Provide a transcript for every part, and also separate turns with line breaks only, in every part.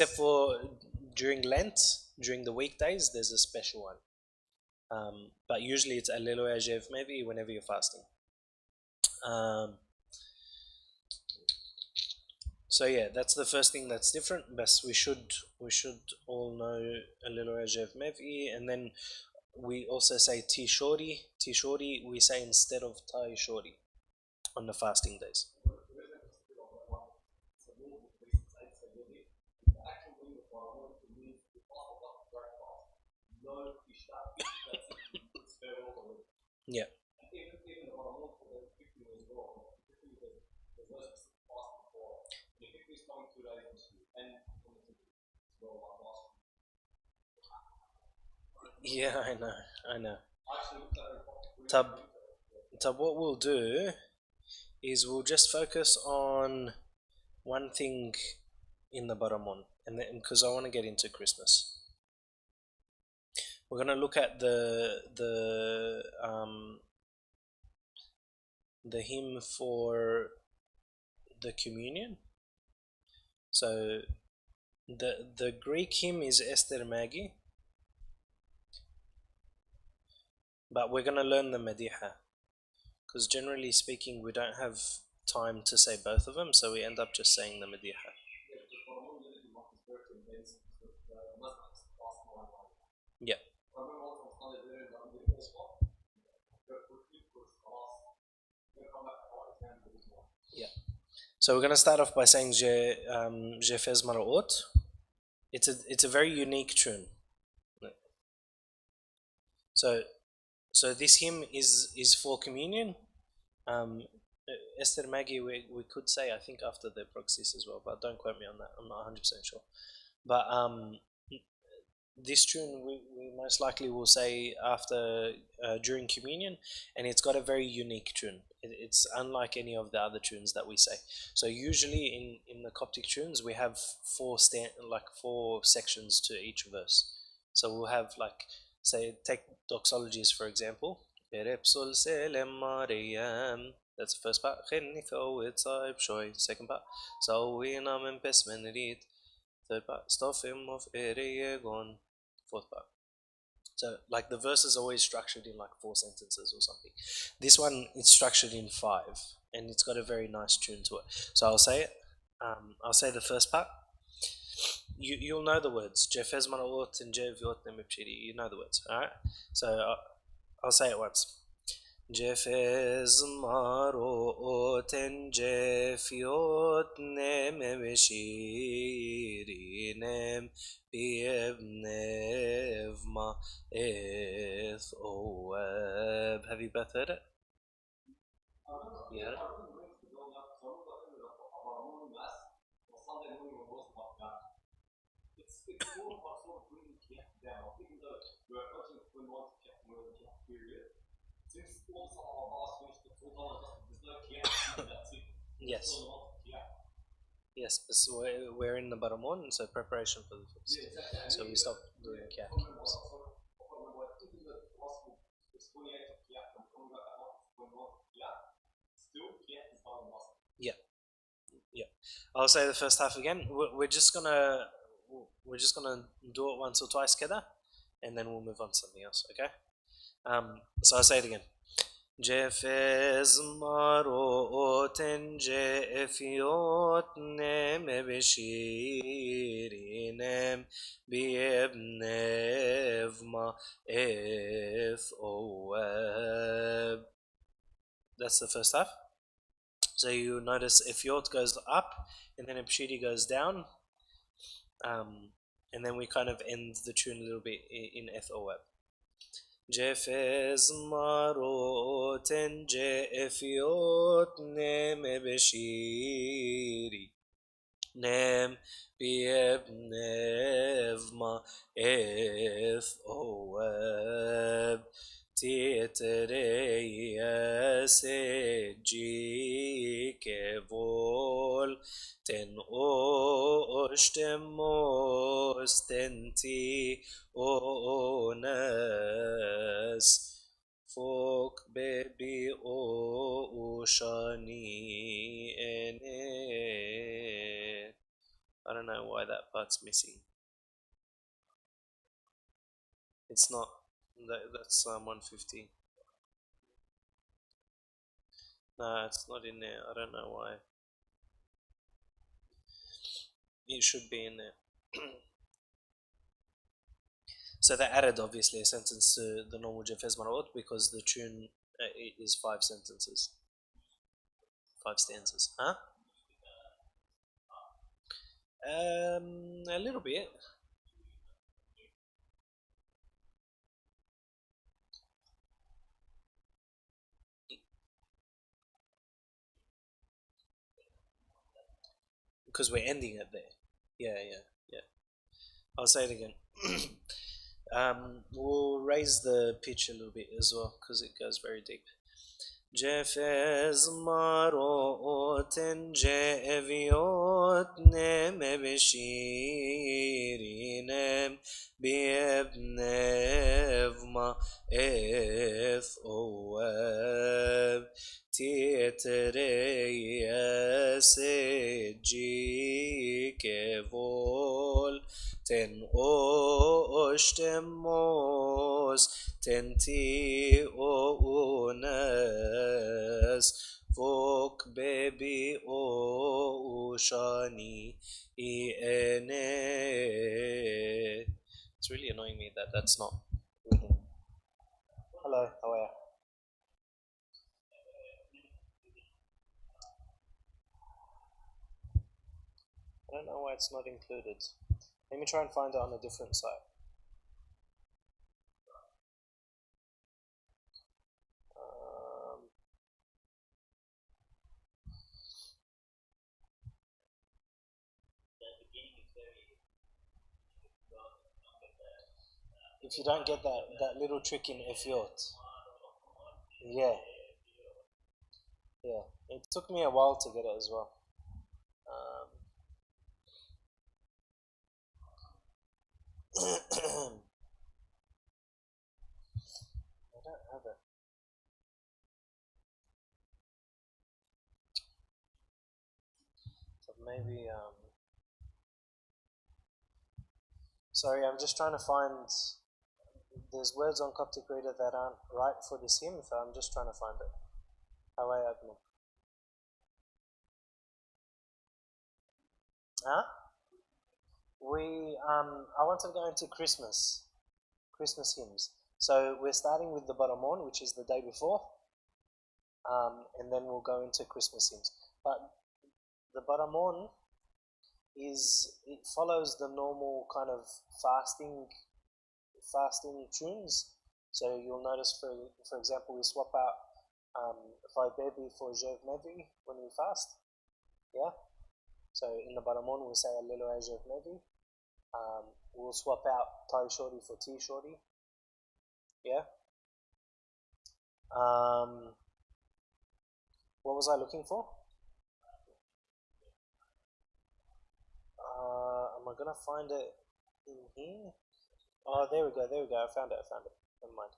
except for during Lent, during the weekdays, there's a special one. But usually it's Alelo Ajev, maybe whenever you're fasting. Um, so yeah, that's the first thing that's different. But we should all know Alelo Ajev Mevi, and then we also say Tishori. Tishori we say instead of Tai Shori on the fasting days. Yeah. Yeah, I know. I know. Tab, what we'll do is we'll just focus on one thing in the Baramon, and then because I want to get into Christmas, we're going to look at the hymn for the communion. So the Greek hymn is Esther Magi, but we're going to learn the Mediha because generally speaking, we don't have time to say both of them, so we end up just saying the Mediha. Yeah. Yeah. So we're going to start off by saying Je fez maraot. It's a very unique tune. So this hymn is for communion. Um, Esther Magi, we could say I think after the proxies as well, but don't quote me on that. I'm not 100% sure. But this tune we most likely will say after during communion, and it's got a very unique tune. It's unlike any of the other tunes that we say. So usually in the Coptic tunes we have four sections to each verse. So we'll have like, say, take doxologies for example. That's the first part. Second part. Third part. Stofim of Eregon. Fourth part. So like the verse is always structured in like 4 sentences or something. This one is structured in 5, and it's got a very nice tune to it. So I'll say it. I'll say the first part. You'll know the words. Jefez Manaot and Jeviot Nemipchidi. You know the words. Alright? So I'll say it once. Jefez Maroot and Jefiot Nemeshirinem Biebnevma Eth Oeb. Have you both heard it? Yeah. Yes. Yes, so we're in the Baramon, so preparation for the feast. So we stop doing Kiahk. Yeah, yeah. I'll say the first half again. We're just gonna do it once or twice together, and then we'll move on to something else. Okay. So I'll say it again. Jefez maroten jefiot nem beshirinem biebnevma eth oeb. That's the first half. So you notice Efiot goes up and then Epshidi goes down. And then we kind of end the tune a little bit in Eth Oeb. Jefez maroten jefiot nem beshiri nem biebnevma eth oeb tietereia seji kevol ten ostemos tenti ones fok bebi o ushani ene. I don't know why that part's missing. It's not. That's 150. No, it's not in there. I don't know why. It should be in there. So they added obviously a sentence to the normal Jefes Marot because the tune is 5 sentences, 5 stanzas. Huh? A little bit. Because we're ending it there. Yeah, yeah, yeah. I'll say it again. We'll raise the pitch a little bit as well because it goes very deep. جفز ماروتن جاویوت نم بشیرینم بیبنف ما اف اواب تیتریس جی کفول تن اوشتموس تنتي أونس فوق بيبي أوشاني إني. It's really annoying me that that's not written. Hello, how are you? I don't know why it's not included. Let me try and find it on a different site. If you don't get that little trick in Efiot. Yeah. Yeah. It took me a while to get it as well. I don't have it. But maybe sorry, I'm just trying to find. There's words on Coptic Reader that aren't right for this hymn, so I'm just trying to find it. How I open it? Huh? I wanted to go into Christmas hymns. So we're starting with the Baramon, which is the day before, and then we'll go into Christmas hymns. But the Baramon it follows the normal kind of fasting tunes. So you'll notice, for example, we swap out Vaibebi for Jev Mevi when we fast. Yeah. So in the Baramon we'll say Alleluia Jev Mevi. We'll swap out Tai Shorty for T Shorty. Yeah. What was I looking for? Am I gonna find it in here? Oh, there we go. I found it. Never mind.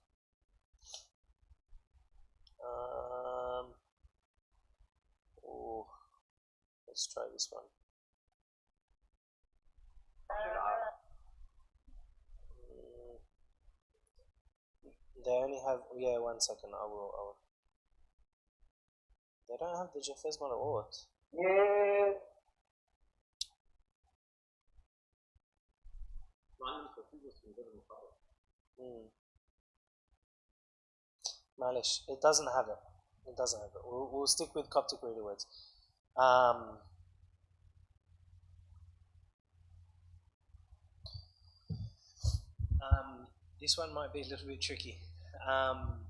Oh, let's try this one. They only have, yeah, 1 second. I will. They don't have the Jefes Maraot. Yeah. Malish. It doesn't have it. We'll stick with Coptic reader words. This one might be a little bit tricky. Don't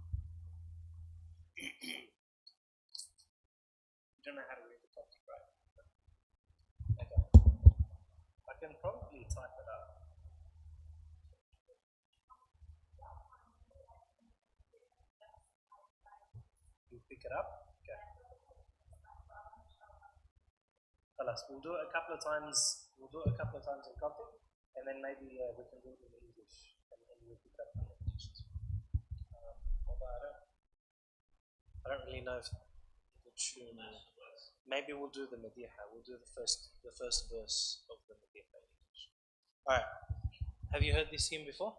know how to read the Coptic, right? Okay. I can probably type it up. You pick it up? Okay. We'll do it a couple of times. We'll do it a couple of times in Coptic, and then maybe we can do it in English, and then we'll pick up in English as well. Although I don't really know if the tune. Maybe we'll do the Madiha. We'll do the first verse of the Madiha in English. All right. Have you heard this hymn before?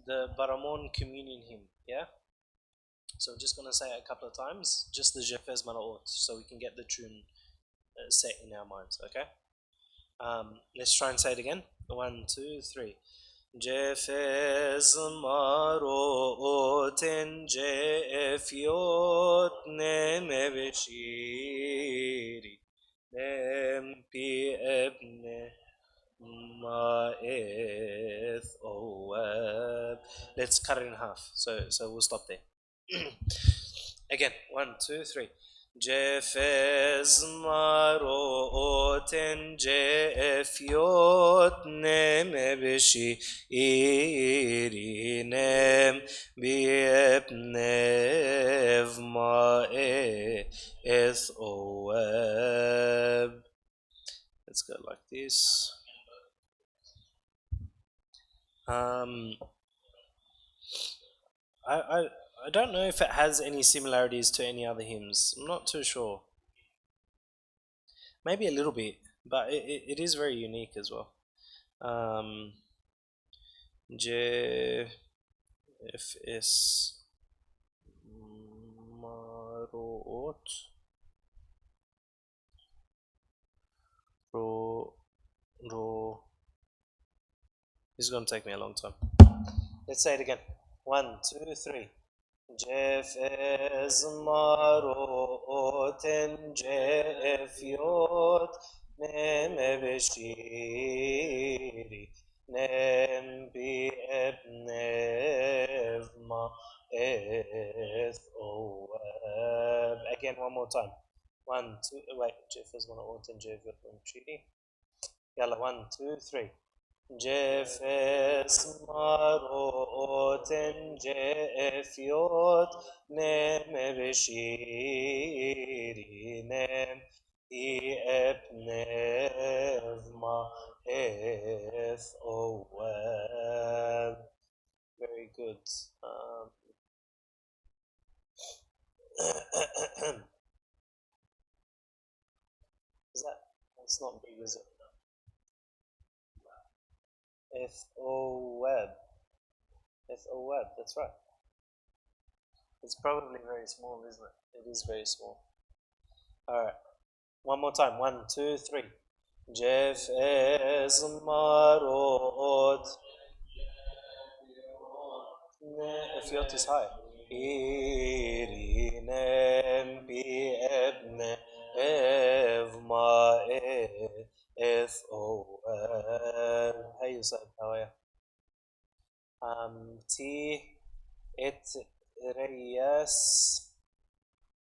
The Baramon Communion hymn. Yeah. So I'm just gonna say it a couple of times, just the Jefez Manaot, so we can get the tune set in our minds. Okay. Let's try and say it again. 1, 2, 3. Jefez maroten jefiot nemeveshiri nempi ebne ma'eth oab. Let's cut it in half. So we'll stop there. Again, 1, 2, 3. Jefez maroten jefiot neme beshi irinem biepnev ma'e es oeb. Let's go like this. I don't know if it has any similarities to any other hymns. I'm not too sure. Maybe a little bit, but it is very unique as well. J F S Marot Ro Ro. This is gonna take me a long time. Let's say it again. 1, 2, 3. Jefez maroten jefiot neme beshiri nem bi ebnev ma eth oab. Again, one more time. 1, 2. Wait, Jefez maroten jefiot nem beshiri. Yalla, 1, 2, 3. Jefes maroten jefiot neme beshiri nem epnev ma eth oab. Very good. That's not big, is it? F-O-Web. F-O-Web, that's right. It's probably very small, isn't it? It is very small. Alright. One more time. 1, 2, 3. Jef es marot. Fiot is high. Irinem bi ebne evma F-O-L. Hey, Yusuf, how are you? T et reyes.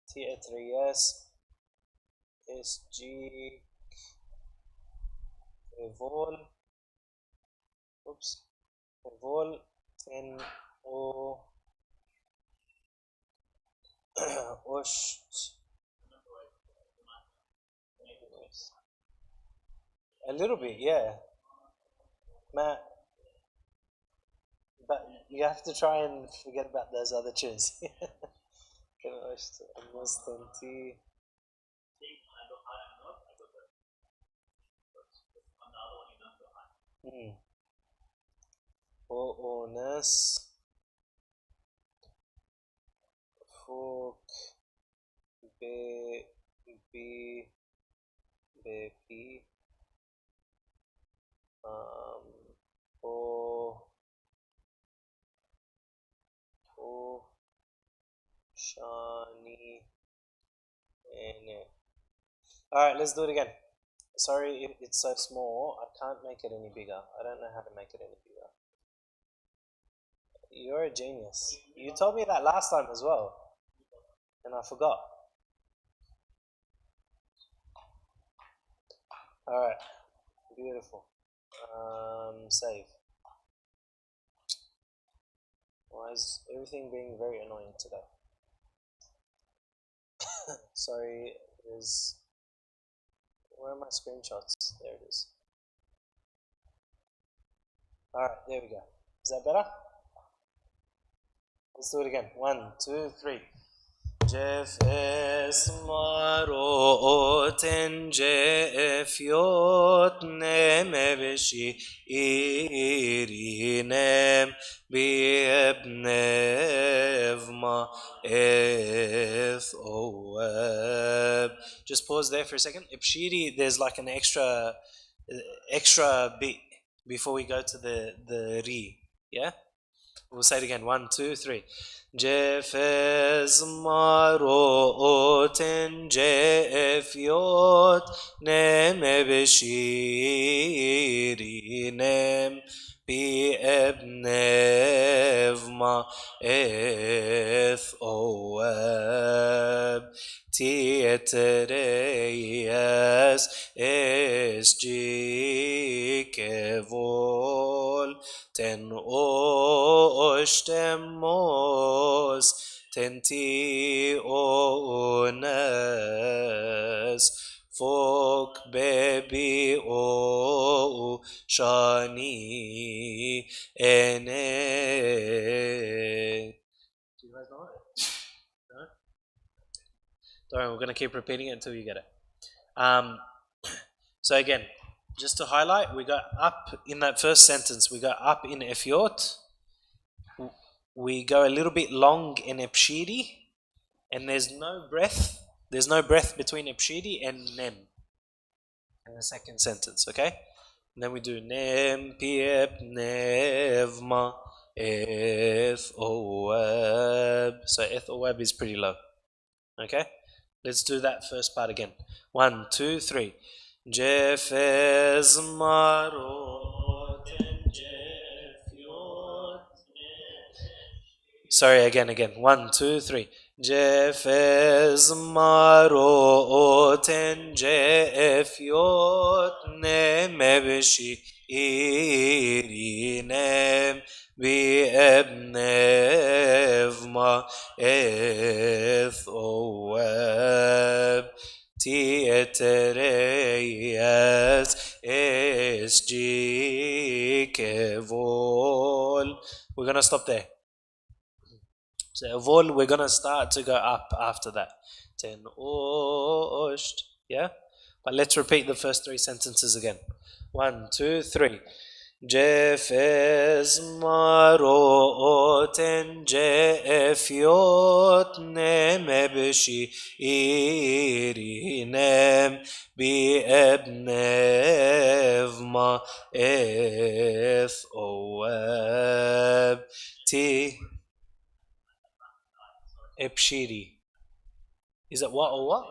T et reyes. S-G. Evol. Oops. Evol. N-O. Osh. A little bit, yeah. Matt, but you have to try and forget about those other tunes. Ones, Fok, Be, Be, Bepi, O, O, Shani, Ene. Alright, let's do it again. Sorry if it's so small, I can't make it any bigger. I don't know how to make it any bigger. You're a genius. You told me that last time as well, and I forgot. Alright, beautiful. Save. Why is everything being very annoying today? Sorry, where are my screenshots? There it is. Alright, there we go. Is that better? Let's do it again. 1, 2, 3. Jef esmaroten jef yot nemevishi irinem biebnevma eth oeb. Just pause there for a second. Ipshiri, there's like an extra bit before we go to the ri. Yeah? We'll say it again. 1, 2, 3. Jefez maroten jefiot neme beshirinem bi ebnevma eth oeb tietereyes esjikevol ten oštemos tenti ones fok bebi o shani ene. Do you guys know it? No? Don't worry, we're going to keep repeating it until you get it. So again, just to highlight, we got up in that first sentence, we got up in Efyot, we go a little bit long in Epshiri, and there's no breath between Epshiri and Nem in the second sentence, okay? And then we do Nem, Piep, Nevma, Eth, Oab. So Eth, Oab is pretty low, okay? Let's do that first part again. 1, 2, 3. Jefez marot and Jefiot. Sorry, again. 1, 2, 3. Jefez marot and Jefiot nemebishi irinem biebnevma eth oeb tietereyes esjikevol. We're going to stop there. So vol, we're going to start to go up after that. Ten osht. Yeah? But let's repeat the first 3 sentences again. 1, 2, 3. Jefez maroten jefiot nemebishi irinem biebnevma eth oeb ti epshiri. Is it what or what?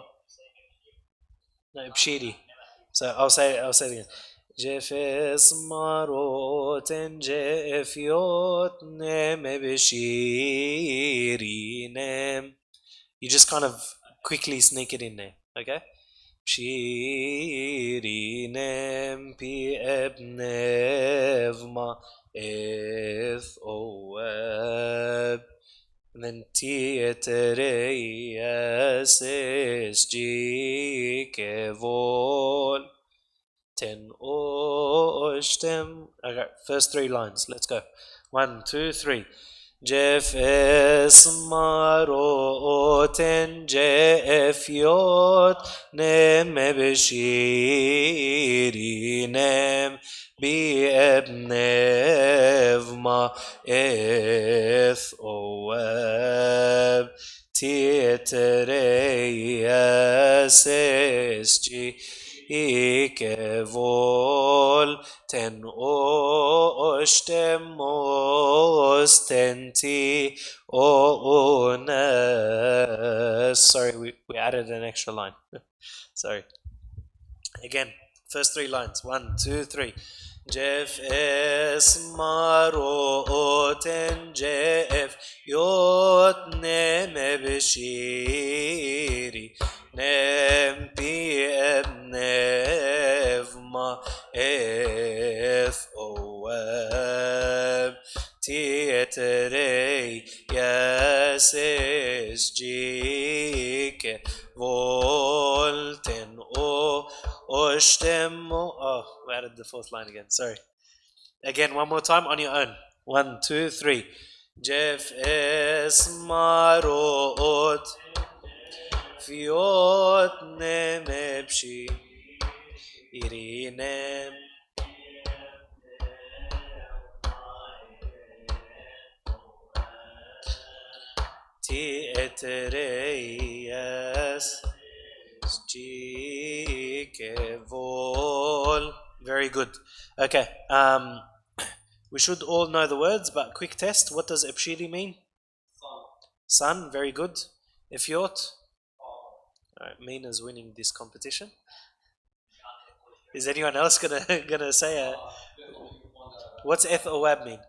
No, epshiri. So I'll say it again. Jefes maroten jefiot neme beshirinem. You just kind of quickly sneak it in there, okay? Shirinem pi ebnevma eth oeb. And then tietereyes esjikevol. Ten oshtem. Okay, first 3 lines. Let's go. 1, 2, 3. Jefes maroten jefiot neme beshirinem biebnevma eth oeb tietereyes ikevol ten oštemos tenti ones. Sorry, we added an extra line. Sorry. Again, first 3 lines. 1, 2, 3. Jef es maroten jef yot neme beshiri nem pi ebnevma eth oeb tieterei yases jike volten o oshtemo. Oh, we added the 4th line again. Sorry. Again, one more time on your own. 1, 2, 3. Jef es marot Fiot nemepshi irinem ti etereyes jikevol. Very good. Okay. We should all know the words, but quick test. What does epshiri mean? Sun. Very good. Efiot. All right, Mina's winning this competition. Is anyone else gonna say a? What's eth or wab mean?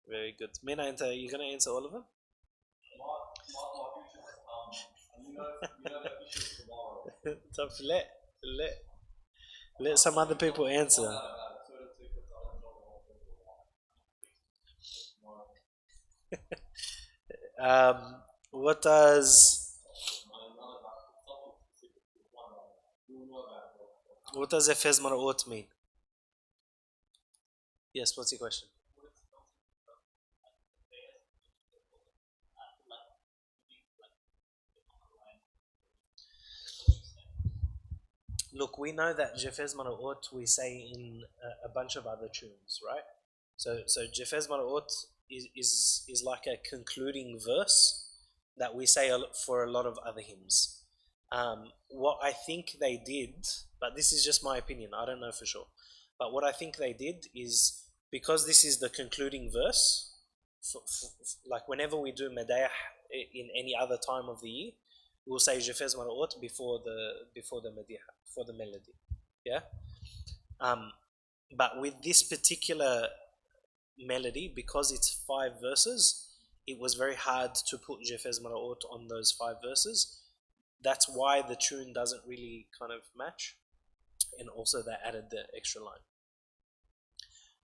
Very good. Mina, you gonna answer all of them? Tough. Let let some other people answer. What does Efes Maraot mean? Yes. What's your question? Look, we know that Jefez Maraot we say in a bunch of other tunes, right? So Jefez Maraot is like a concluding verse that we say for a lot of other hymns. What I think they did, but this is just my opinion, I don't know for sure. But what I think they did is because this is the concluding verse, like whenever we do Medayah in any other time of the year, we'll say Jefez Maraot before the Medayah, before the melody. Yeah. But with this particular melody, because it's 5 verses, it was very hard to put Jefez Maraot on those 5 verses. That's why the tune doesn't really kind of match, and also they added the extra line.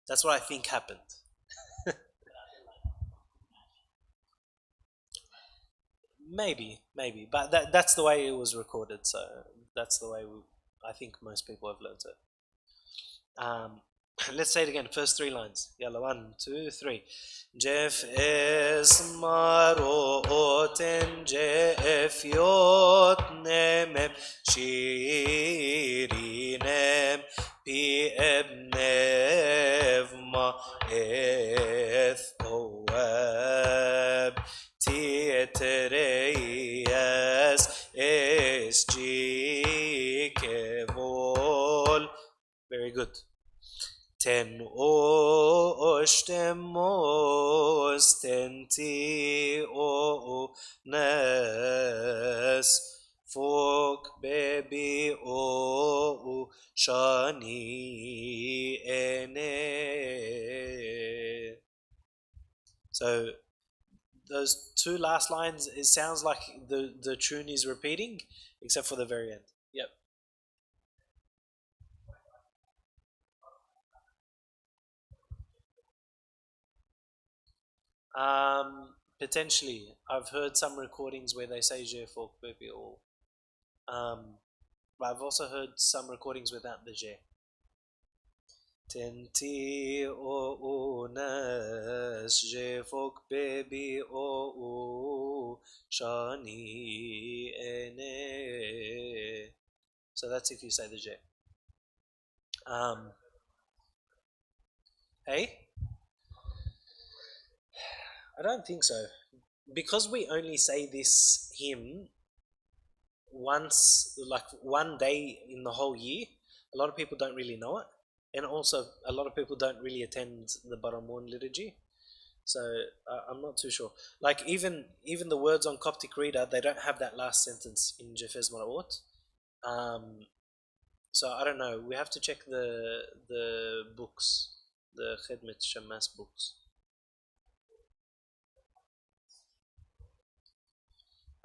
That's what I think happened. Maybe, but that's the way it was recorded, so that's the way I think most people have learned it. Let's say it again. First 3 lines. Yalla, 1, 2, 3. Jeff es maroten Jeff yot nemem shirinem pi ebnev ma eth oab tietereyes es jikevol. Very good. Ten oштemos tenti o nes fok bebi o shani ene. So those 2 last lines, it sounds like the tune is repeating, except for the very end. Yep. Potentially, I've heard some recordings where they say J for baby or, but I've also heard some recordings without the J. Tenti o unas J fok baby o shani ene. So that's if you say the J. Hey. I don't think so. Because we only say this hymn once, like one day in the whole year, a lot of people don't really know it. And also, a lot of people don't really attend the Baramun liturgy. So I'm not too sure. Like even the words on Coptic Reader, they don't have that last sentence in Jefez Maraot. So I don't know. We have to check the books, the Khedmet Shamas books.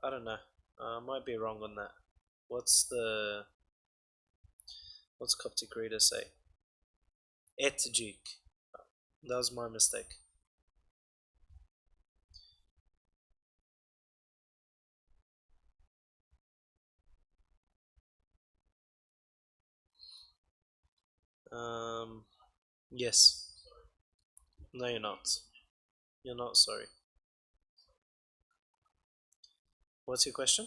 I don't know. I might be wrong on that. What's Coptic Reader say? Etjik. That was my mistake. Yes. No, you're not. You're not sorry. What's your question?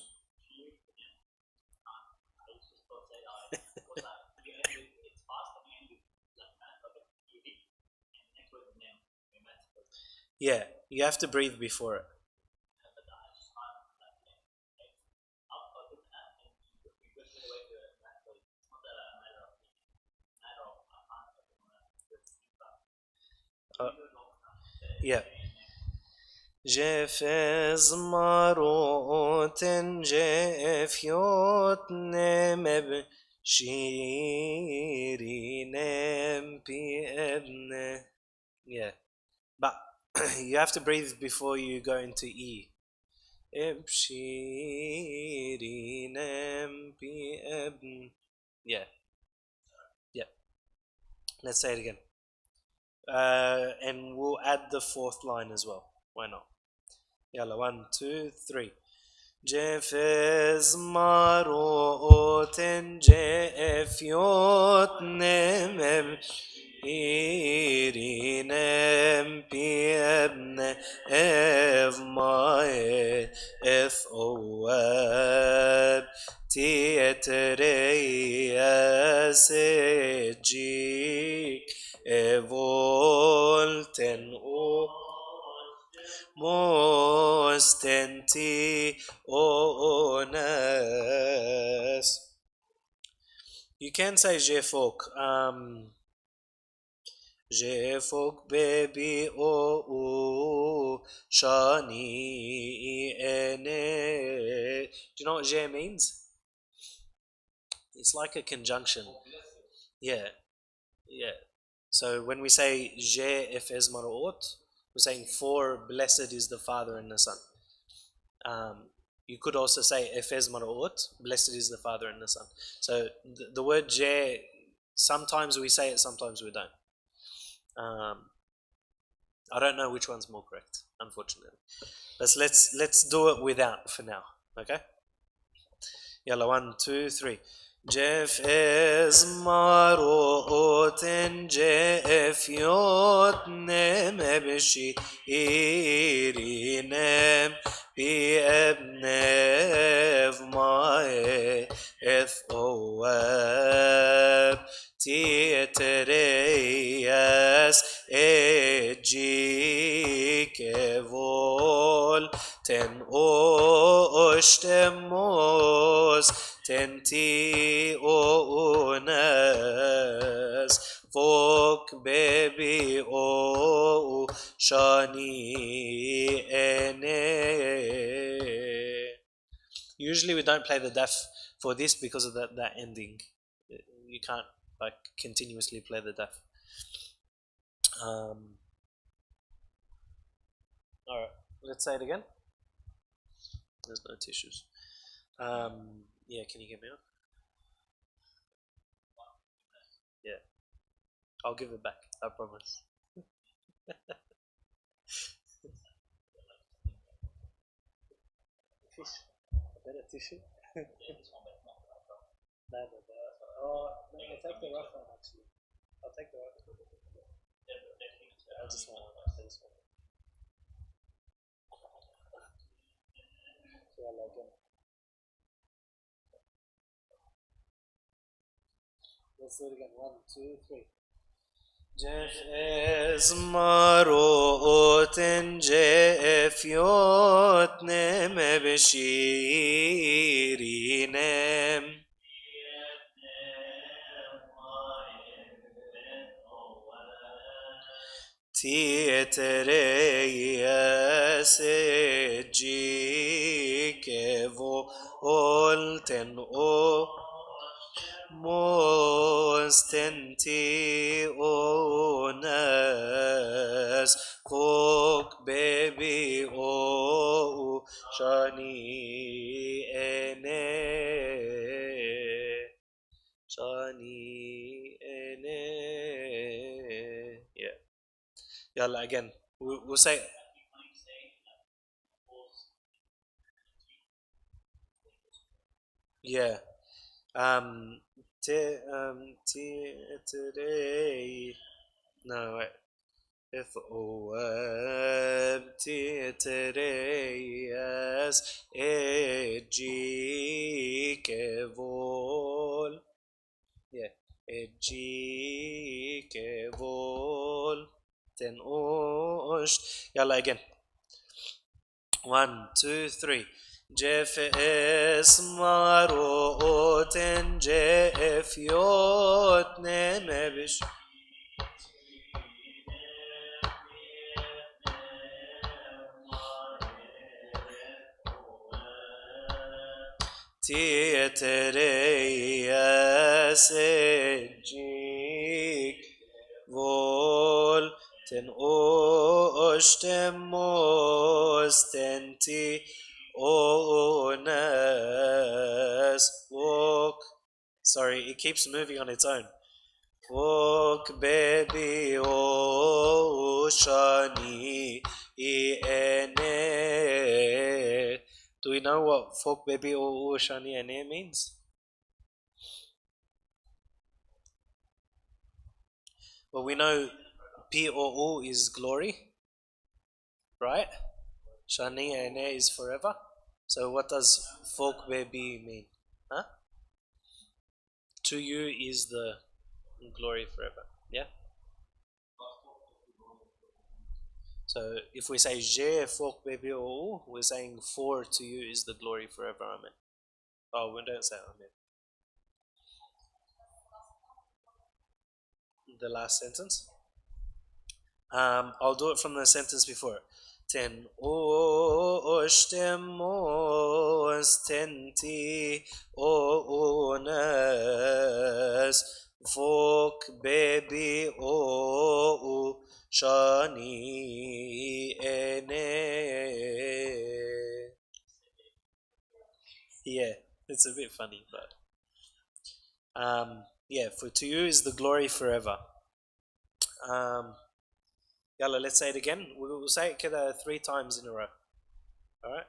Yeah, you have to breathe before it. Uh, yeah. جفز مروت جف يوتنم بشيرينم بي ابن. Yeah, but you have to breathe before you go into E. Ebshirinem bi ebn. Yeah, yeah. Let's say it again. And we'll add the fourth line as well. Why not? Yalla, 1, 2, 3. جفز ماروت جفيوت نمم إيرينم بيبن إف ماي إف أواب تيترياس جيك إفولتن أو Mostenti onas. You can say jefok. Jefok baby o shani ene. Do you know what je means? It's like a conjunction. Yeah, yeah. So when we say je efes maraot, we're saying for blessed is the Father and the Son. You could also say Efes Maraot, blessed is the Father and the Son. So the word Je, sometimes we say it, sometimes we don't. I don't know which one's more correct, unfortunately. But let's do it without for now. Okay? Yalla, 1, 2, 3. Jeff is maroten Jeff yot nemebshi irinem bi ebnev mae eth oab tietereyas ejikevol ten oштemos tenti onas fok baby o shani ene. Usually we don't play the daf for this because of that ending. You can't like continuously play the daf. All right, let's say it again. There's no tissues. Yeah, can you get me up? Yeah, I'll give it back. I promise. Fish. A better tissue? No, no, no. Oh, no, I'll take the rough one actually. I'll take the rough one. I just want one. I just want one. So I like it. Let's do it again. 1, 2, 3. Jeff es maroten Jeff yot neme beshirinem. Tietereyes ejikevo olten o mostenti onas fok baby o shani ene shani ene. Yeah. Yalla, again. We'll say. Yeah. Um. Today. No, wait. ثواب تتريس اجيك فول yeah اجيك فول تنقش يلا again 1 2 3 جف اسماروت جف يوت نمبش تيتريس جيك فول تنقشتموس تنتي onas walk sorry it keeps moving on its own walk baby oshani ene do we know what folk baby oshani ene means? Well, we know P or U is glory, right? Shani ene is forever. So what does folk baby mean? Huh? To you is the glory forever. Yeah? So if we say Je folk baby or U, we're saying for to you is the glory forever. Amen. Oh, we don't say Amen. The last sentence. I'll do it from the sentence before. Ten oштemos tenti onas folk baby o shani ene. Yeah, it's a bit funny, but yeah, for to you is the glory forever. Yalla, let's say it again. We'll say it together 3 times in a row. Alright?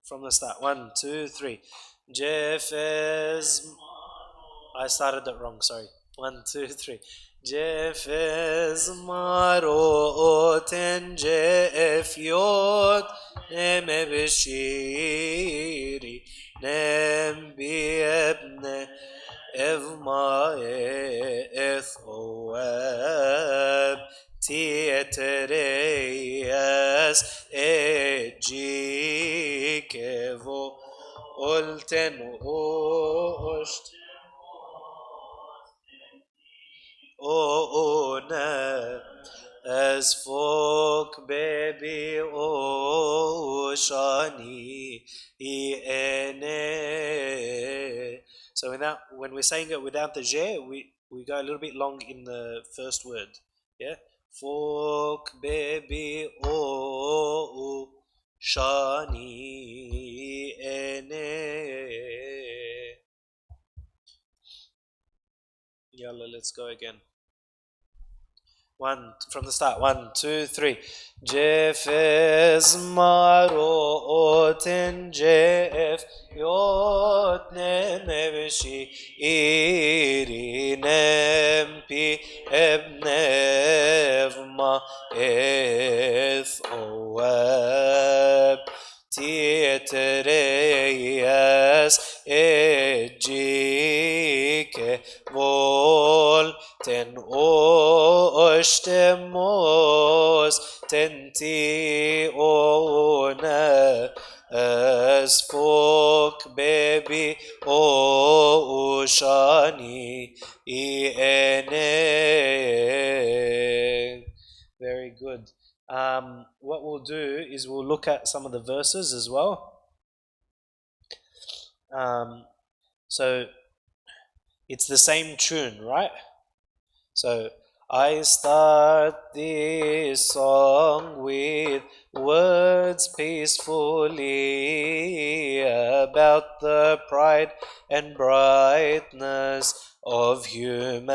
From the start. 1, 2, 3. Jefes. I started that wrong, sorry. 1, 2, 3. Jefes maroten jef yot neme beshiri nem biebne evma ethoab تيتريس اجيكفو قلتن اوشت اونا as folk baby oshani ene. So when we're saying it without the j, we go a little bit long in the first word. Yeah? Folk baby o shani ene. Yalla, let's go again. 1 from the start. 1, 2, 3. Jefes maroten jef yot nemevishi irinem pi ebnevma eth oab tietereyes ejike vol ten oштemos tenti ona as folk baby o shani ene. Very good. What we'll do is we'll look at some of the verses as well. So it's the same tune, right? So I start this song with words peacefully about the pride and brightness of humanity.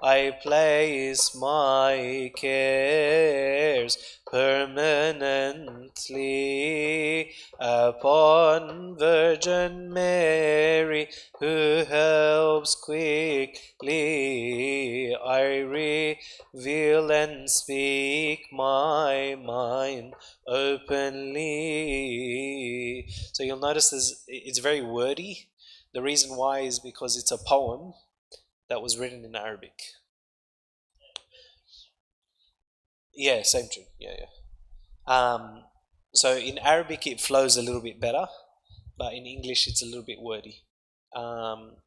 I place my cares permanently upon Virgin Mary, who helps quickly. I reveal and speak my mind openly. So you'll notice it's very wordy. The reason why is because it's a poem that was written in Arabic. Yeah, same tune. Yeah, yeah. So in Arabic it flows a little bit better, but in English it's a little bit wordy. Um,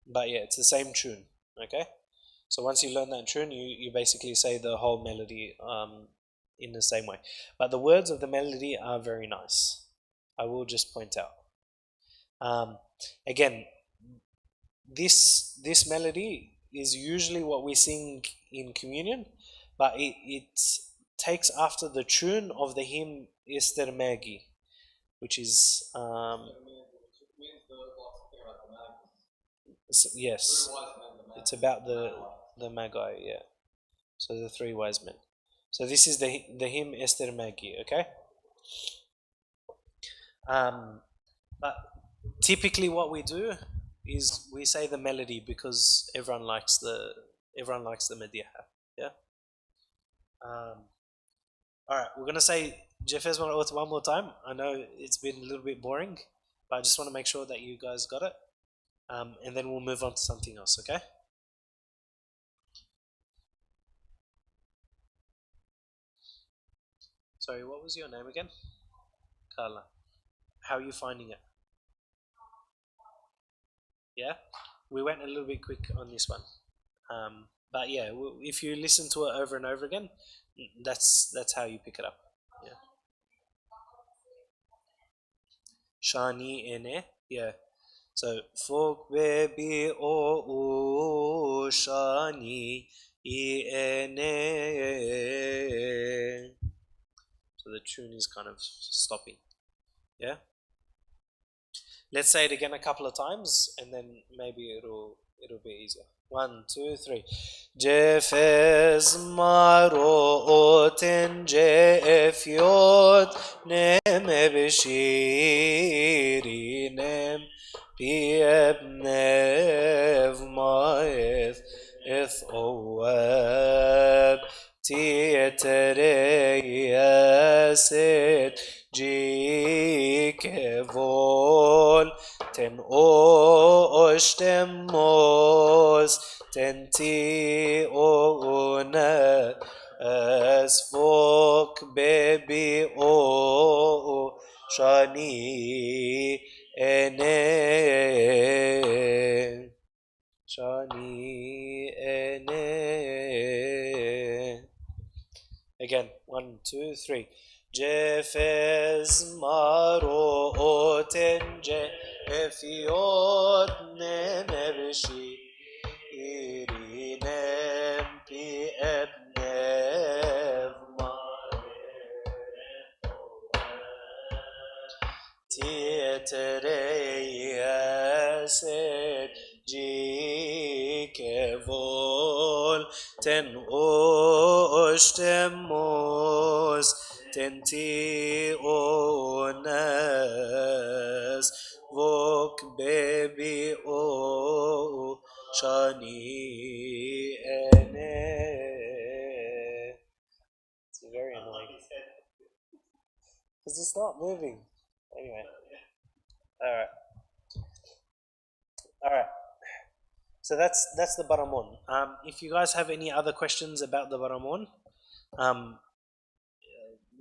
but yeah, it's the same tune. Okay. So once you learn that tune, you basically say the whole melody in the same way. But the words of the melody are very nice. I will just point out. Um, Again, this melody is usually what we sing in communion, but it takes after the tune of the hymn Esther Magi, which is yes, it's about the Magi, yeah. So the three wise men. So this is the hymn Esther Magi, okay? Um, but typically, what we do is we say the melody because everyone likes the Mediha. Yeah. Um, all right, we're gonna say Jeffez one more time. I know it's been a little bit boring, but I just want to make sure that you guys got it, and then we'll move on to something else. Okay? Sorry, what was your name again? Carla. How are you finding it? Yeah, we went a little bit quick on this one, but yeah, if you listen to it over and over again, that's how you pick it up. Yeah, shani ene. Yeah, so folk baby o shani ene. So the tune is kind of stopping. Yeah. Let's say it again a couple of times, and then maybe it'll be easier. One, two, three. Jefes maro oten jefiot neme beshiri nem pieb nev maeth eth oab tietere yaset jikevol ten oштemos ten ti ona as fok baby o shani ene shani ene. Again, one, two, three. Jefes maro oten jefiot nenevishi irinem pi ebnev tietereiaset jikevol ten oштemos ten ti onas vok bebi o shani ene. It's very annoying because it's not moving. Anyway, all right, all right. So that's the Baramon. If you guys have any other questions about the Baramon, um,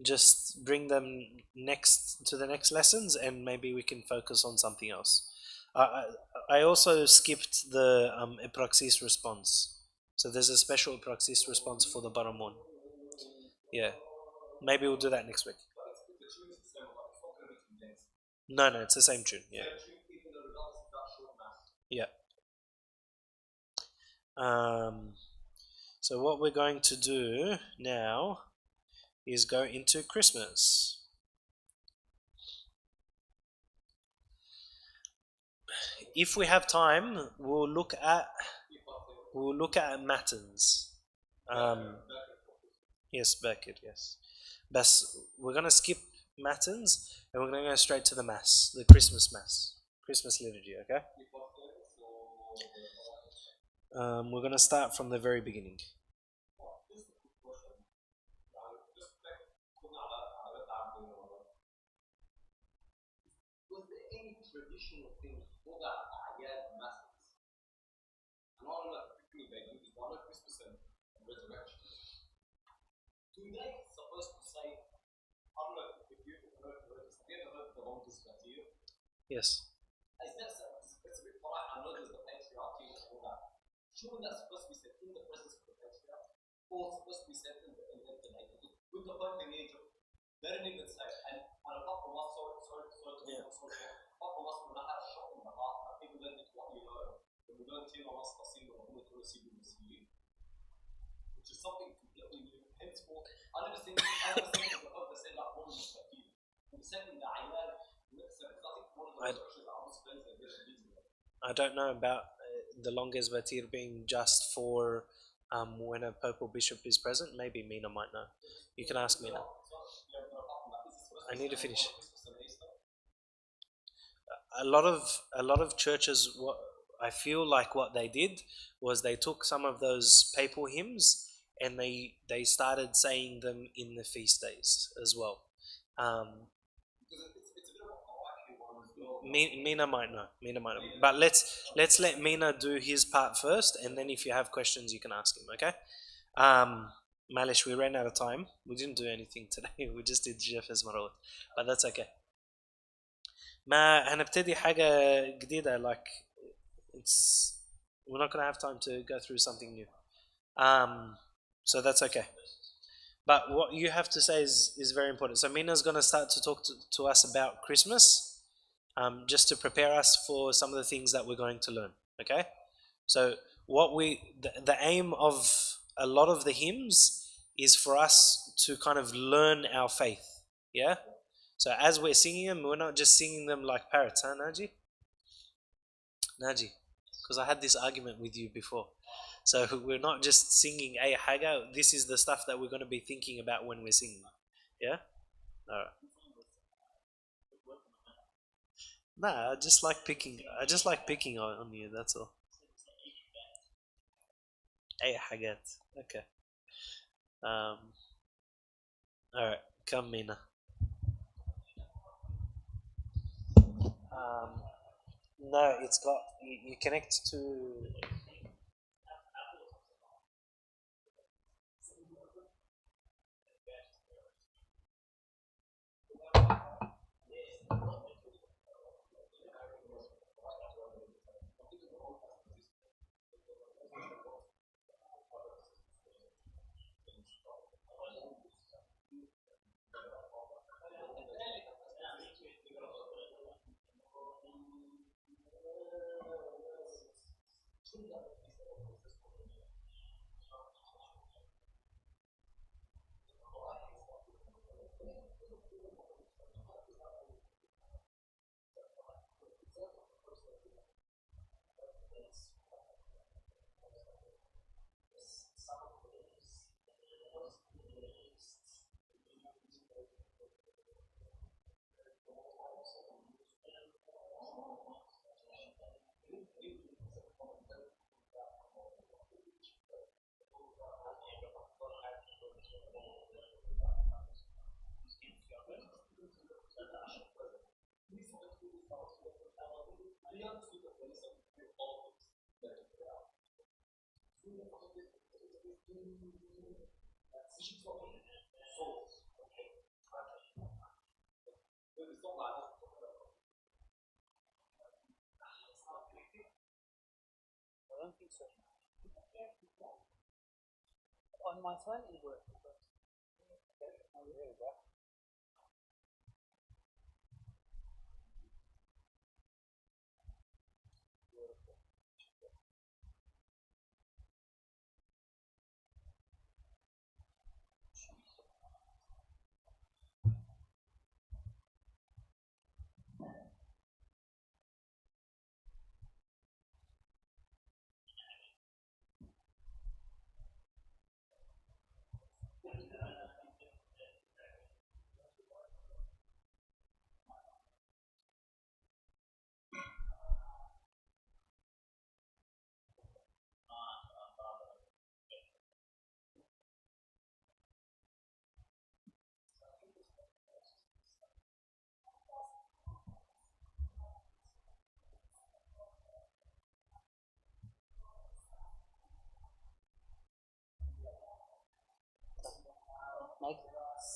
just bring them next to the next lessons, and maybe we can focus on something else. I also skipped the Epraxis response, so there's a special Epraxis response for the Baramon. Yeah, maybe we'll do that next week. No, no, it's the same tune. Yeah, yeah. Um, so what we're going to do now is go into Christmas. If we have time, we'll look at matins. Um, yes, Beckett, yes. But we're gonna skip matins and we're gonna go straight to the mass, the Christmas mass, Christmas liturgy. Okay. We're gonna start from the very beginning. Yes. I, I don't know about the Longes Batir being just for when a Pope or Bishop is present. Maybe Mina might know. You can ask Mina. I need to finish. A lot of churches, what I feel like what they did was they took some of those papal hymns and they started saying them in the feast days as well. Um, Mina might know. Mina might know. But let's let Mina do his part first, and then if you have questions, you can ask him. Okay. Malish, we ran out of time. We didn't do anything today. We just did Jeff's Marot, but that's okay. ما هنبتدي حاجة جديدة like it's we're not gonna have time to go through something new. So that's okay. But what you have to say is very important. So Mina's gonna start to talk to us about Christmas, just to prepare us for some of the things that we're going to learn. Okay. So the aim of a lot of the hymns is for us to kind of learn our faith. Yeah. So as we're singing them, we're not just singing them like parrots, huh, Naji? Naji, because I had this argument with you before. So we're not just singing a haga. This is the stuff that we're going to be thinking about when we're singing. Yeah. All right. Nah, I just like picking. I just like picking on you. That's all. A hagat. Okay. Um. All right. Come, Mina. Um. No, it's got you connect to. I don't think so. On my phone it works. Oh, there we go.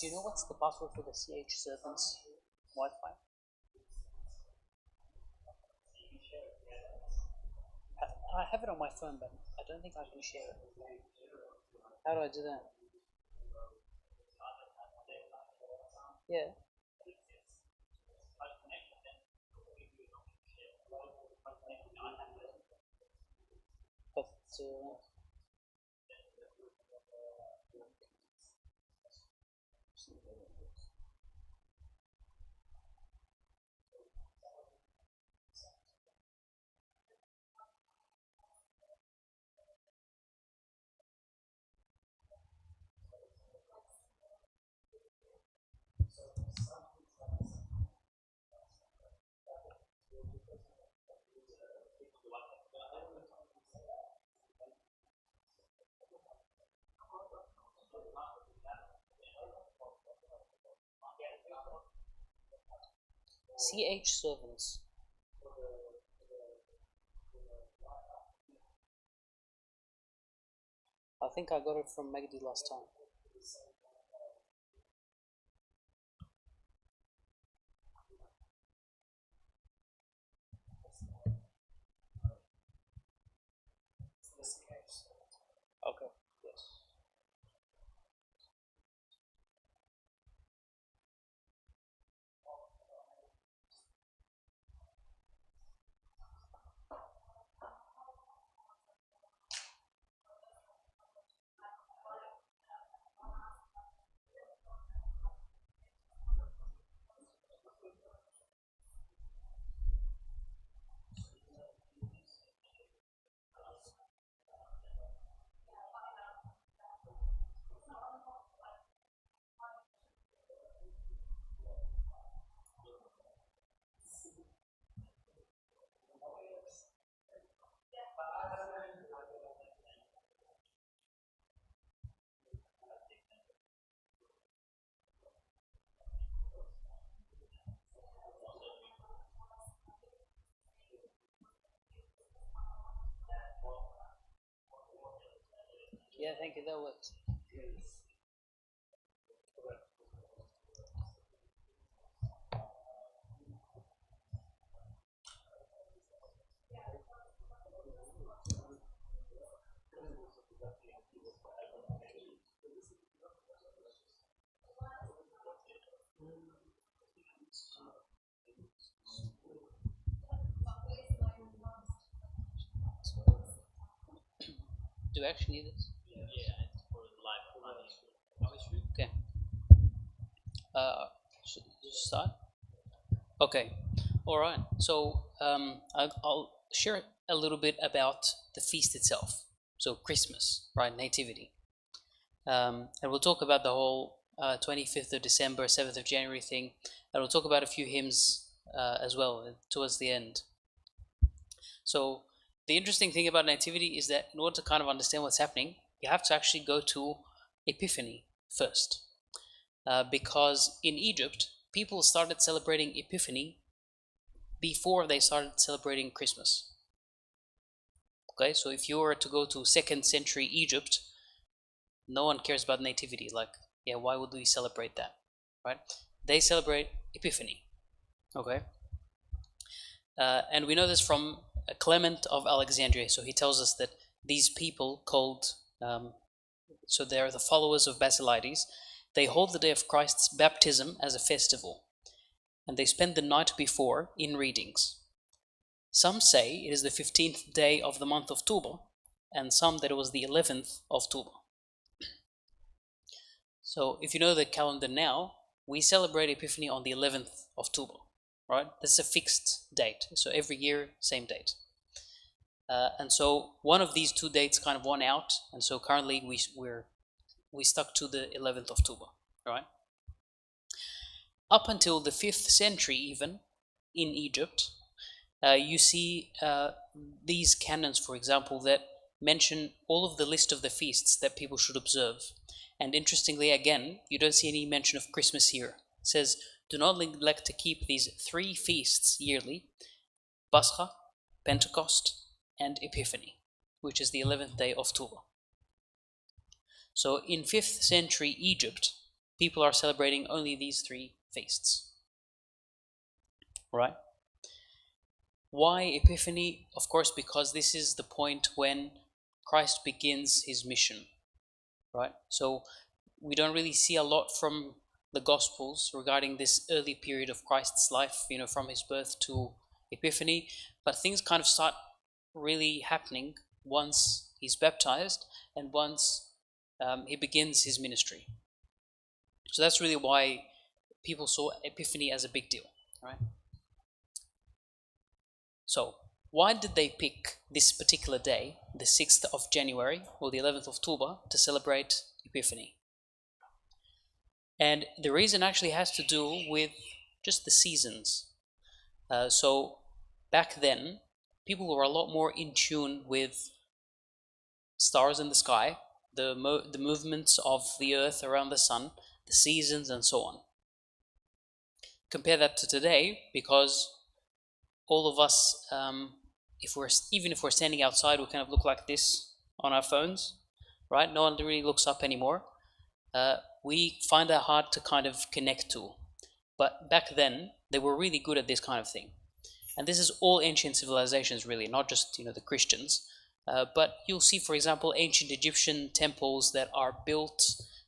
Do you know what's the password for the CH servants Wi-Fi? I have it on my phone, but I don't think I can share it. How do I do that? Yeah. But CH servants. I think I got it from Magdi last time. Okay. Yes. Yeah, thank you. That works. Do you actually need this? Okay. Should you start? Okay. All right. So I'll share a little bit about the feast itself. So Christmas, right? Nativity. And we'll talk about the whole 25th of December, 7th of January thing. And we'll talk about a few hymns as well towards the end. So the interesting thing about Nativity is that in order to kind of understand what's happening, you have to actually go to Epiphany first. Because in Egypt, people started celebrating Epiphany before they started celebrating Christmas. Okay, so if you were to go to 2nd century Egypt, no one cares about nativity. Like, yeah, why would we celebrate that, right? They celebrate Epiphany. Okay, and we know this from Clement of Alexandria. So he tells us that these people called, so they are the followers of Basilides. They hold the day of Christ's baptism as a festival, and they spend the night before in readings. Some say it is the 15th day of the month of Tuba, and some that it was the 11th of Tuba. So if you know the calendar now, we celebrate Epiphany on the 11th of Tuba, right? This is a fixed date. So every year, same date. And so one of these two dates kind of won out, and so currently we stuck to the 11th of Tuba, right? Up until the 5th century, even in Egypt, you see these canons, for example, that mention all of the list of the feasts that people should observe. And interestingly, again, you don't see any mention of Christmas here. It says, do not neglect to keep these 3 feasts yearly: Pascha, Pentecost, and Epiphany, which is the 11th day of Tuba. So in 5th century Egypt, people are celebrating only these 3 feasts. Right? Why Epiphany? Of course, because this is the point when Christ begins his mission. Right? So we don't really see a lot from the Gospels regarding this early period of Christ's life, from his birth to Epiphany, but things kind of start really happening once he's baptized and once he begins his ministry. So that's really why people saw Epiphany as a big deal, right? So why did they pick this particular day, the 6th of January or the 11th of October, to celebrate Epiphany? And the reason actually has to do with just the seasons. So back then, people were a lot more in tune with stars in the sky, the movements of the earth around the sun, the seasons, and so on. Compare that to today, because all of us, even if we're standing outside, we kind of look like this on our phones, right? No one really looks up anymore. We find that hard to kind of connect to. But back then, they were really good at this kind of thing. And this is all ancient civilizations, really, not just the Christians. But you'll see, for example, ancient Egyptian temples that are built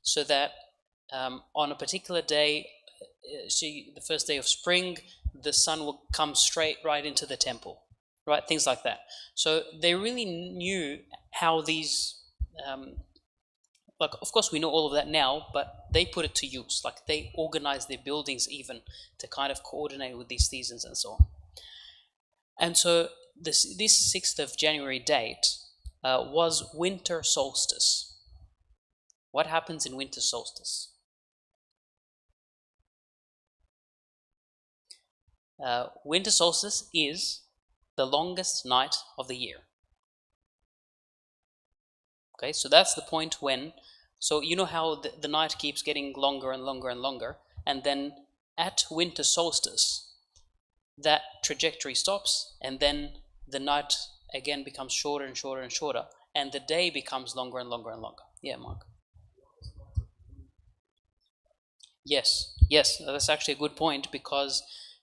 so that on a particular day, the first day of spring, the sun will come straight right into the temple, right? Things like that. So they really knew how these, of course we know all of that now, but they put it to use. Like they organized their buildings even to kind of coordinate with these seasons and so on. And so this 6th of January date was winter solstice. What happens in winter solstice? Winter solstice is the longest night of the year. Okay, so that's the point when, so you know how the night keeps getting longer and longer and longer, and then at winter solstice, that trajectory stops, and then the night again becomes shorter and shorter and shorter, and the day becomes longer and longer and longer. Yeah, Mark. Yes, that's actually a good point, because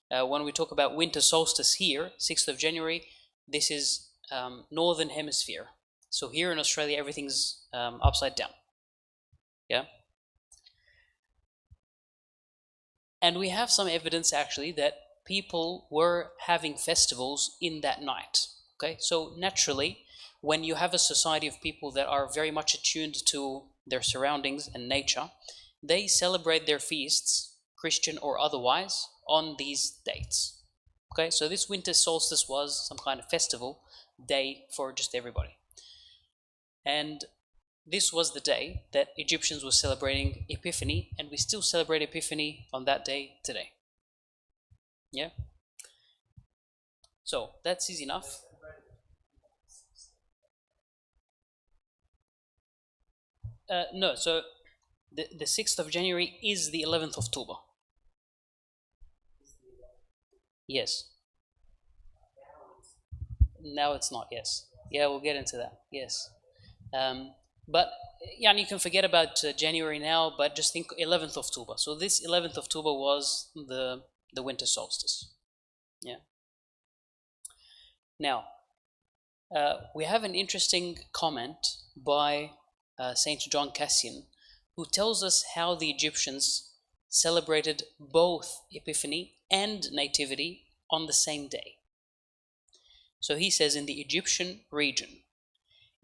when we talk about winter solstice here, 6th of January, this is northern hemisphere. So here in Australia, everything's upside down. Yeah. And we have some evidence actually that people were having festivals in that night. Okay, so naturally, when you have a society of people that are very much attuned to their surroundings and nature, they celebrate their feasts, Christian or otherwise, on these dates. Okay, so this winter solstice was some kind of festival day for just everybody. And this was the day that Egyptians were celebrating Epiphany, and we still celebrate Epiphany on that day today. Yeah? So, that's easy enough. No, so the 6th of January is the 11th of October. Yes. Now it's not, yes. Yeah, we'll get into that, yes. But yeah, and you can forget about January now, but just think 11th of October. So this 11th of October was the winter solstice. Yeah. Now, we have an interesting comment by Saint John Cassian, who tells us how the Egyptians celebrated both Epiphany and Nativity on the same day. So he says, in the Egyptian region,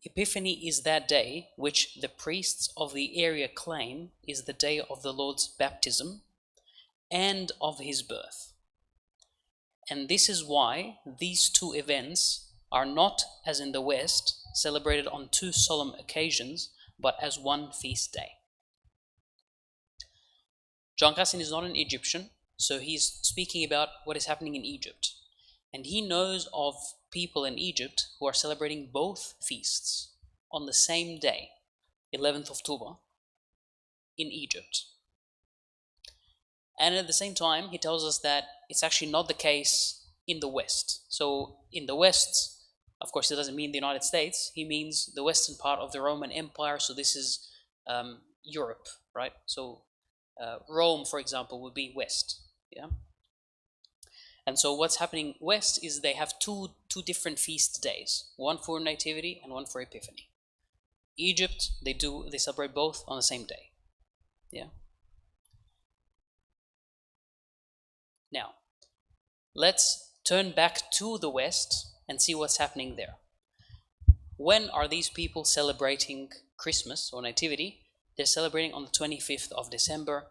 Epiphany is that day which the priests of the area claim is the day of the Lord's baptism and of his birth. And this is why these two events are not, as in the West, celebrated on two solemn occasions, but as one feast day. John Cassian is not an Egyptian, so he's speaking about what is happening in Egypt. And he knows of people in Egypt who are celebrating both feasts on the same day, 11th of October, in Egypt. And at the same time, he tells us that it's actually not the case in the West. So in the West, of course, it doesn't mean the United States. He means the western part of the Roman Empire. So this is Europe, right? So Rome, for example, would be west. Yeah. And so what's happening west is they have two different feast days, one for Nativity and one for Epiphany. Egypt, they celebrate both on the same day. Yeah. Now, let's turn back to the west and see what's happening there. When are these people celebrating Christmas or Nativity? They're celebrating on the 25th of December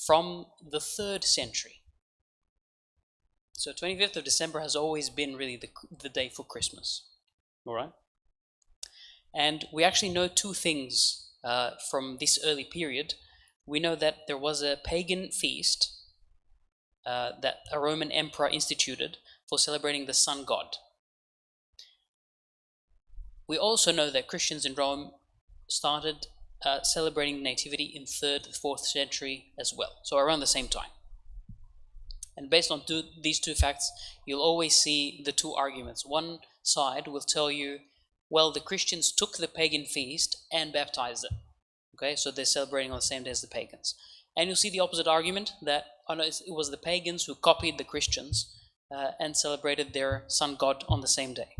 from the 3rd century. So 25th of December has always been really the day for Christmas. All right? And we actually know two things from this early period. We know that there was a pagan feast that a Roman emperor instituted for celebrating the sun god. We also know that Christians in Rome started celebrating Nativity in 3rd, 4th century as well, so around the same time. And based on these two facts, you'll always see the two arguments. One side will tell you, well, the Christians took the pagan feast and baptized it. Okay, so they're celebrating on the same day as the pagans. And you'll see the opposite argument that it was the pagans who copied the Christians and celebrated their sun god on the same day.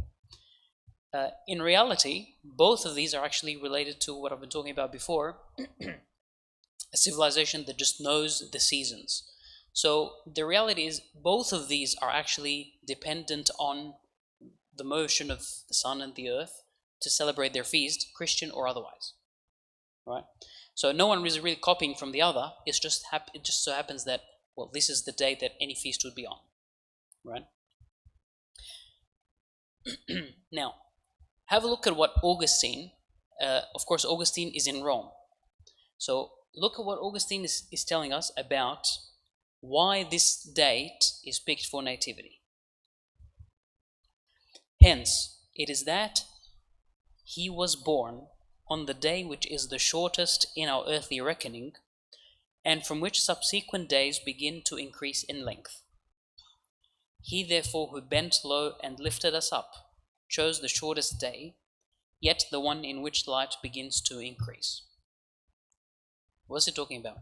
In reality, both of these are actually related to what I've been talking about before, a civilization that just knows the seasons. So the reality is both of these are actually dependent on the motion of the sun and the earth to celebrate their feast, Christian or otherwise. Right? So no one is really copying from the other. It just so happens that, well, this is the day that any feast would be on. Right? Now, have a look at what Augustine, of course, Augustine is in Rome. So look at what Augustine is telling us about why this date is picked for Nativity. Hence, it is that he was born on the day which is the shortest in our earthly reckoning, and from which subsequent days begin to increase in length. He therefore who bent low and lifted us up chose the shortest day, yet the one in which light begins to increase. What's he talking about?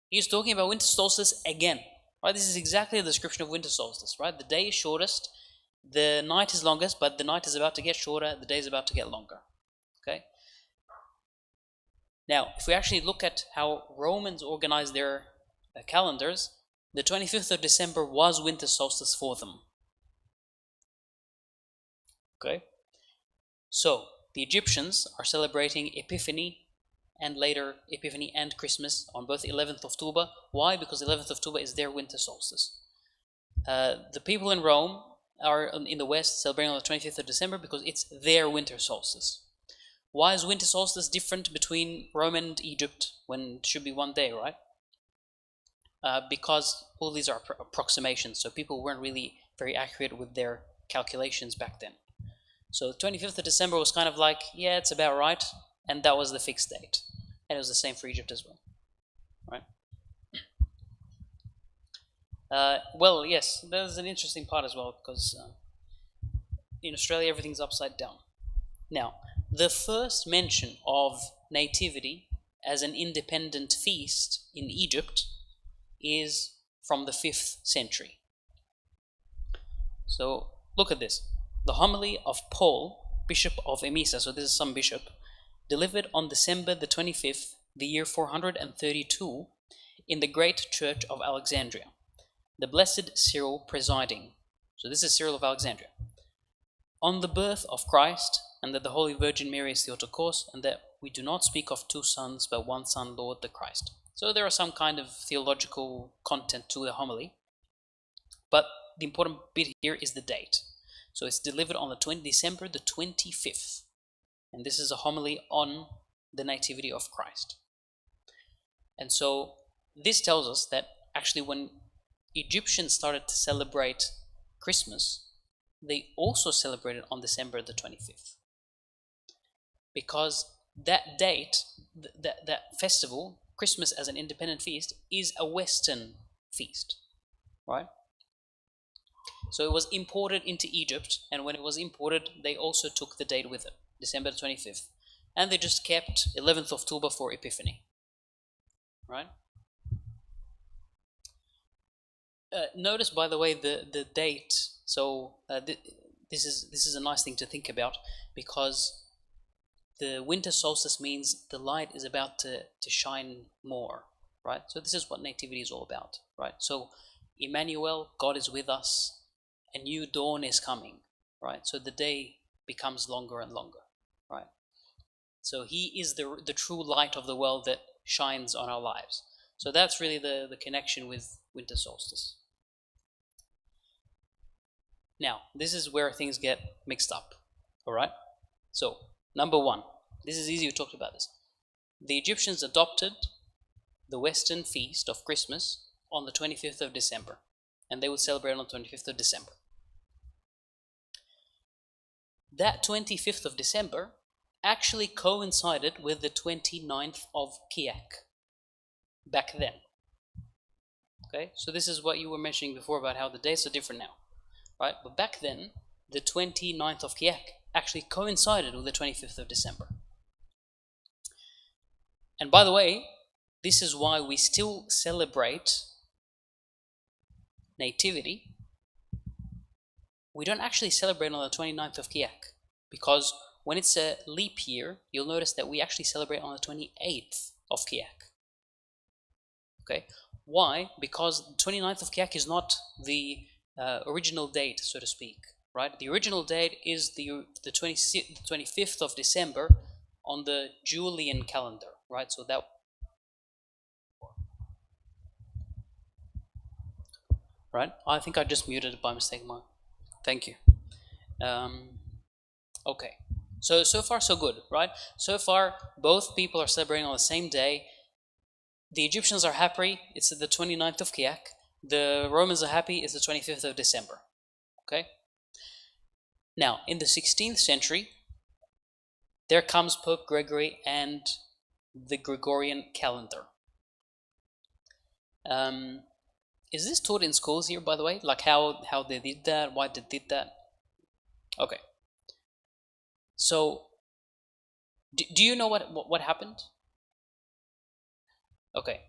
He's talking about winter solstice again. Right? This is exactly the description of winter solstice. Right? The day is shortest, the night is longest, but the night is about to get shorter, the day is about to get longer. Okay. Now, if we actually look at how Romans organized their calendars, the 25th of December was winter solstice for them. Okay. So the Egyptians are celebrating Epiphany and later Epiphany and Christmas on both 11th of October. Why? Because 11th of October is their winter solstice. The people in Rome are in the West celebrating on the 25th of December because it's their winter solstice. Why is winter solstice different between Rome and Egypt when it should be one day, right? Because all these are approximations, so people weren't really very accurate with their calculations back then. So 25th of December was kind of like, yeah, it's about right, and that was the fixed date. And it was the same for Egypt as well, right? Well, yes, there's an interesting part as well, because in Australia everything's upside down. Now, the first mention of Nativity as an independent feast in Egypt is from the 5th century. So, look at this. The homily of Paul, Bishop of Emesa, so this is some bishop, delivered on December the 25th, the year 432, in the great church of Alexandria, the blessed Cyril presiding. So this is Cyril of Alexandria. On the birth of Christ, and that the Holy Virgin Mary is Theotokos, and that we do not speak of two sons, but one son, Lord the Christ. So there are some kind of theological content to the homily, but the important bit here is the date. So it's delivered on December the 25th, and this is a homily on the Nativity of Christ. And so this tells us that actually when Egyptians started to celebrate Christmas, they also celebrated on December the 25th. Because that date, that festival, Christmas as an independent feast, is a Western feast, right? So it was imported into Egypt, and when it was imported, they also took the date with it. December the 25th. And they just kept 11th of October for Epiphany. Right? Notice, by the way, the date. So this is a nice thing to think about, because the winter solstice means the light is about to shine more, right? So this is what nativity is all about, right? So Emmanuel, God is with us, a new dawn is coming, right? So the day becomes longer and longer, right? So he is the true light of the world that shines on our lives. So that's really the connection with winter solstice. Now, this is where things get mixed up, all right? So, number one, this is easy, we talked about this. The Egyptians adopted the Western feast of Christmas on the 25th of December, and they would celebrate on the 25th of December. That 25th of December actually coincided with the 29th of Kiahk back then. Okay, so this is what you were mentioning before about how the days are different now, right? But back then, the 29th of Kiahk actually coincided with the 25th of December. And by the way, this is why we still celebrate Nativity. We don't actually celebrate on the 29th of Kiahk, because when it's a leap year, you'll notice that we actually celebrate on the 28th of Kiahk. Okay, why? Because the 29th of Kiahk is not the original date, so to speak, right? The original date is the 25th of December on the Julian calendar, right? So that. Right? I think I just muted it by mistake, Mark. Thank you. Okay. So far so good, right? So far, both people are celebrating on the same day. The Egyptians are happy, it's the 29th of Kiahk. The Romans are happy, it's the 25th of December. Okay? Now, in the 16th century, there comes Pope Gregory and the Gregorian calendar. Is this taught in schools here, by the way? Like how they did that, why they did that? Okay. So, do you know what happened? Okay.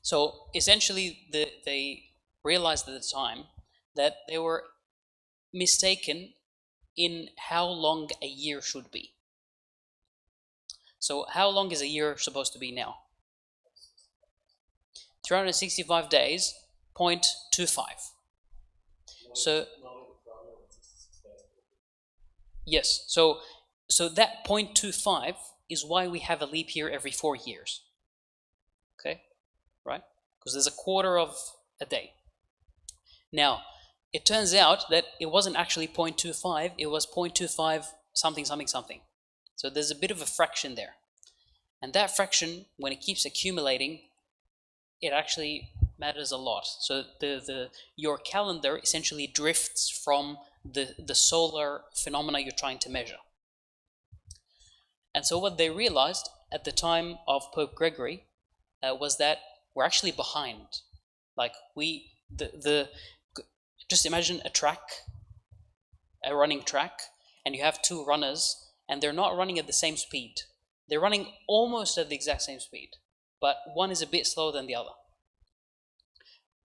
So, essentially, they realized at the time that they were mistaken in how long a year should be. So, how long is a year supposed to be now? 365 days, 0.25. So, yes, so that 0.25 is why we have a leap year every 4 years. Okay, right? Because there's a quarter of a day. Now, it turns out that it wasn't actually 0.25, it was 0.25 something, something, something. So there's a bit of a fraction there. And that fraction, when it keeps accumulating, it actually matters a lot. So your calendar essentially drifts from the solar phenomena you're trying to measure. And so what they realized at the time of Pope Gregory was that we're actually behind. Like just imagine a running track, and you have two runners, and they're not running at the same speed. They're running almost at the exact same speed, but one is a bit slower than the other.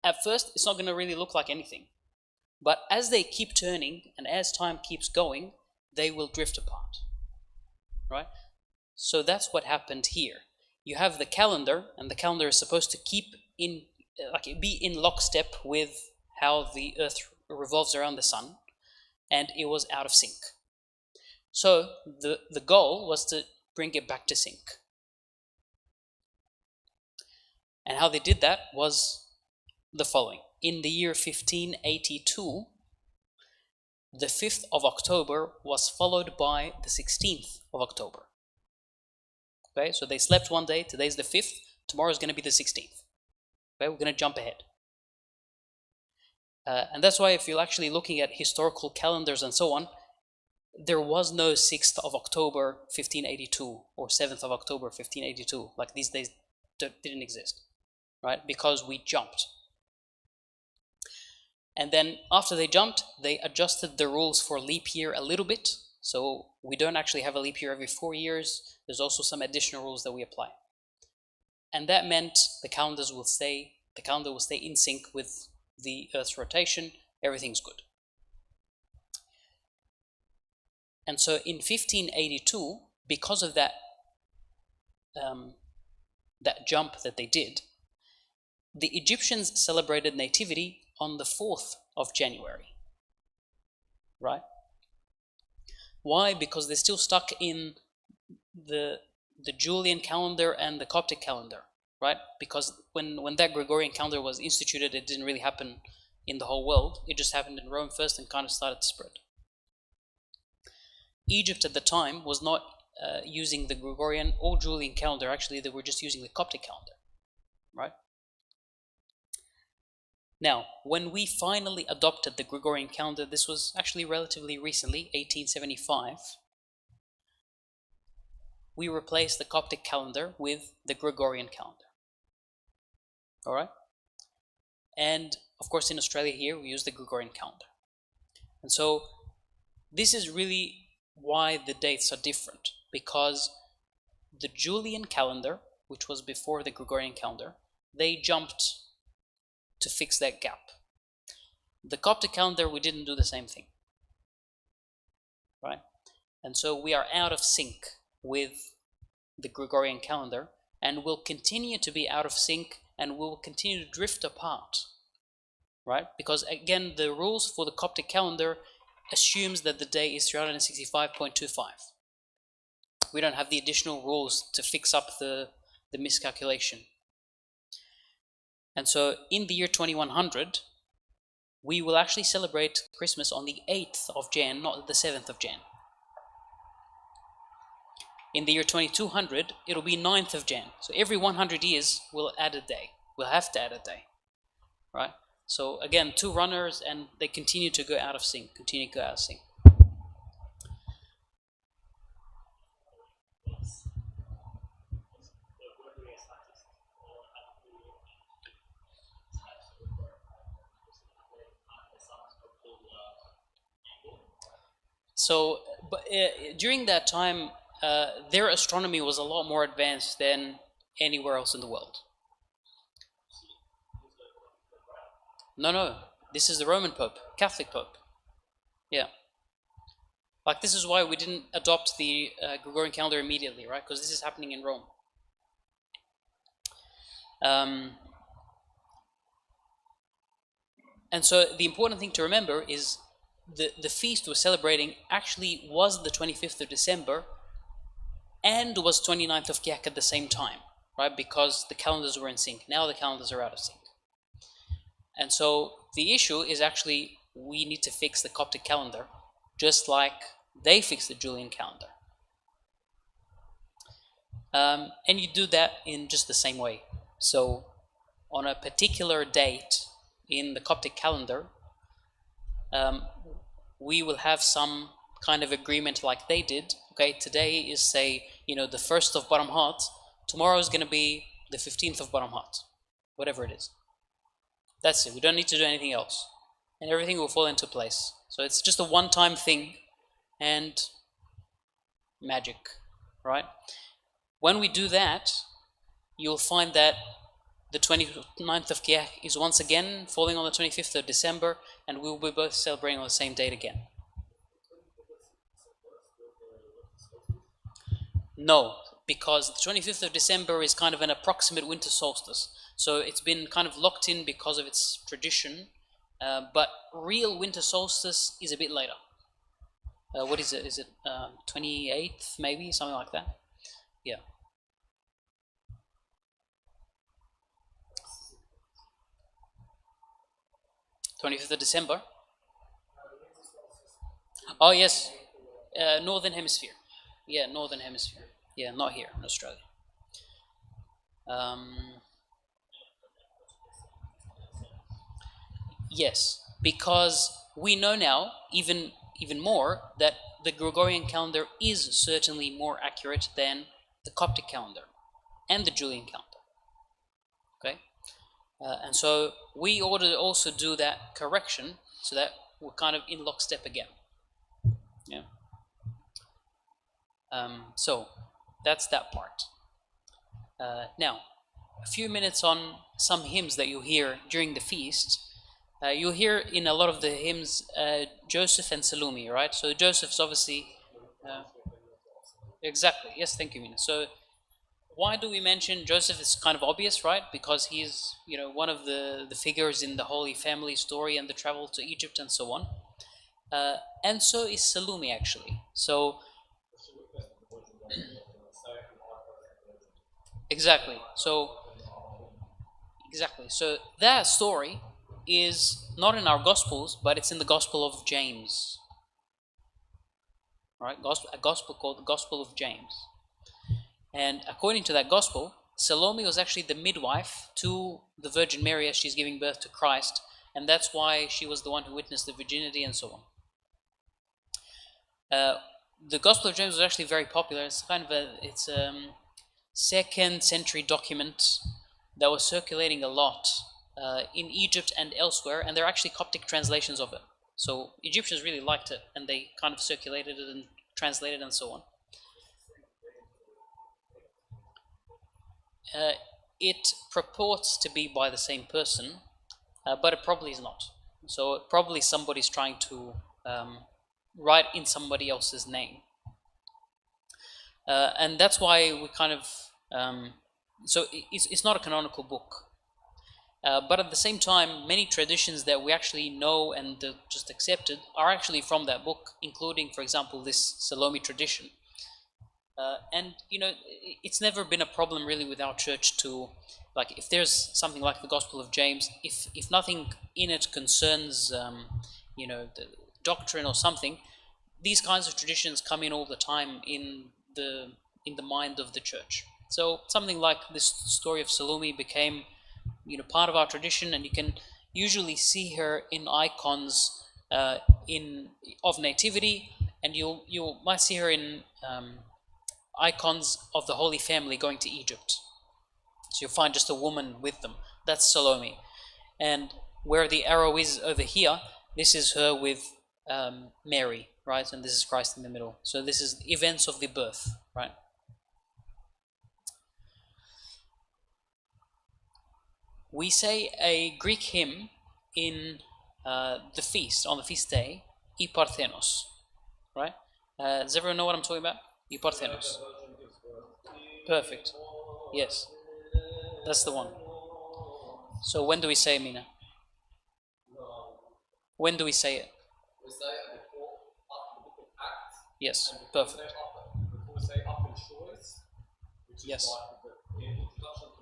At first, it's not going to really look like anything. But as they keep turning, and as time keeps going, they will drift apart. Right? So that's what happened here. You have the calendar, and the calendar is supposed to be in lockstep with how the Earth revolves around the sun, and it was out of sync. So the goal was to bring it back to sync. And how they did that was the following. In the year 1582, the 5th of October was followed by the 16th of October. Okay, so they slept one day, today's the 5th, tomorrow is going to be the 16th. Okay, we're going to jump ahead. And that's why if you're actually looking at historical calendars and so on, there was no 6th of October 1582 or 7th of October 1582. Like these days didn't exist, right? Because we jumped. And then after they jumped, they adjusted the rules for leap year a little bit, So we don't actually have a leap year every 4 years. There's also some additional rules that we apply. And that meant the calendar will stay in sync with the Earth's rotation. Everything's good. And so in 1582, because of that jump that they did, the Egyptians celebrated Nativity on the 4th of January. Right? Why? Because they're still stuck in the Julian calendar and the Coptic calendar, right? Because when that Gregorian calendar was instituted, it didn't really happen in the whole world. It just happened in Rome first and kind of started to spread. Egypt at the time was not using the Gregorian or Julian calendar. Actually, they were just using the Coptic calendar, right? Now, when we finally adopted the Gregorian calendar, this was actually relatively recently, 1875, we replaced the Coptic calendar with the Gregorian calendar. All right? And, of course, in Australia here, we use the Gregorian calendar. And so, this is really why the dates are different, because the Julian calendar, which was before the Gregorian calendar, they jumped to fix that gap. The Coptic calendar, we didn't do the same thing, right? And so we are out of sync with the Gregorian calendar, and will continue to be out of sync, and will continue to drift apart, right? Because again, the rules for the Coptic calendar assumes that the day is 365.25. We don't have the additional rules to fix up the miscalculation. And so in the year 2100, we will actually celebrate Christmas on the 8th of Jan, not the 7th of Jan. In the year 2200, it'll be 9th of Jan. So every 100 years, we'll add a day. We'll have to add a day, right? So again, two runners, and they continue to go out of sync, So, but during that time, their astronomy was a lot more advanced than anywhere else in the world. No, this is the Roman Pope, Catholic Pope. Yeah. Like, this is why we didn't adopt the Gregorian calendar immediately, right? Because this is happening in Rome. And so the important thing to remember is the feast we're celebrating actually was the 25th of December and was 29th of Kiahk at the same time, right? Because the calendars were in sync. Now the calendars are out of sync. And so the issue is actually we need to fix the Coptic calendar just like they fixed the Julian calendar. And you do that in just the same way. So on a particular date in the Coptic calendar, we will have some kind of agreement like they did. Okay, today is, say, the 1st of Baramhat. Tomorrow is going to be the 15th of Baramhat. Whatever it is. That's it. We don't need to do anything else. And everything will fall into place. So it's just a one-time thing and magic, right? When we do that, you'll find that the 29th of Kiahk is once again falling on the 25th of December, and we will be both celebrating on the same date again. No, because the 25th of December is kind of an approximate winter solstice. So it's been kind of locked in because of its tradition, but real winter solstice is a bit later. What is it? Is it 28th, maybe? Something like that? Yeah. 25th of December. Oh, yes. Northern Hemisphere. Yeah, Northern Hemisphere. Yeah, not here in Australia. Yes, because we know now, even more, that the Gregorian calendar is certainly more accurate than the Coptic calendar and the Julian calendar. Okay? And so we ought to also do that correction so that we're kind of in lockstep again. Yeah. So that's that part. Now, a few minutes on some hymns that you hear during the feast. You hear in a lot of the hymns Joseph and Salome, right? So Joseph's obviously exactly, yes, thank you, Mina. So why do we mention Joseph? It's kind of obvious, right? Because he's one of the figures in the Holy Family story and the travel to Egypt and so on. And so is Salome actually. So exactly. So that story is not in our Gospels, but it's in the Gospel of James, right? A gospel called the Gospel of James. And according to that Gospel, Salome was actually the midwife to the Virgin Mary as she's giving birth to Christ, and that's why she was the one who witnessed the virginity and so on. The Gospel of James was actually very popular. It's kind of a second century document that was circulating a lot in Egypt and elsewhere, and there are actually Coptic translations of it. So Egyptians really liked it, and they kind of circulated it and translated and so on. It purports to be by the same person, but it probably is not. So probably somebody's trying to write in somebody else's name. And that's why we kind of so it's not a canonical book, but at the same time, many traditions that we actually know and just accepted are actually from that book, including, for example, this Salome tradition. And it's never been a problem really with our church to, like, if there's something like the Gospel of James, if nothing in it concerns the doctrine or something, these kinds of traditions come in all the time in the mind of the church. So something like this story of Salome became part of our tradition, and you can usually see her in icons of nativity, and you might see her in icons of the Holy Family going to Egypt. So you'll find just a woman with them. That's Salome. And where the arrow is over here, this is her with Mary, right? And this is Christ in the middle. So this is events of the birth, right? We say a Greek hymn in the feast, on the feast day, I Parthenos, right? Does everyone know what I'm talking about? I Parthenos. Perfect. Yes, that's the one. So when do we say Mina? When do we say it?
We say it before, after the book of Acts.
Yes,
And
perfect.
Before we say up in choice, which
Yes.
is like the introduction to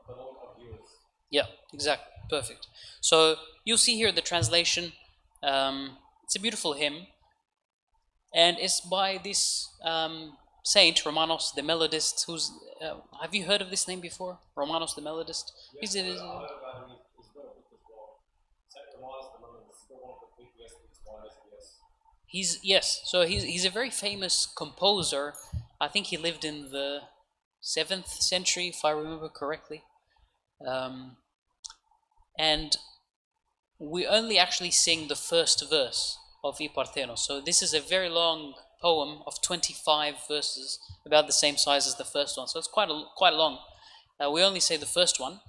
the Lord of yours.
Yeah, exactly. Perfect. So you'll see here the translation. It's a beautiful hymn, and it's by this saint Romanos the Melodist. Who's have you heard of this name before? Romanos the Melodist.
Yes, I heard about him. He's got a book as well. Saint Romanos the Melodist. He's got one of the big yes.
So he's a very famous composer. I think he lived in the 7th century, if I remember correctly. And we only actually sing the first verse of I Parthenos. So this is a very long poem of 25 verses, about the same size as the first one. So it's quite long. We only say the first one.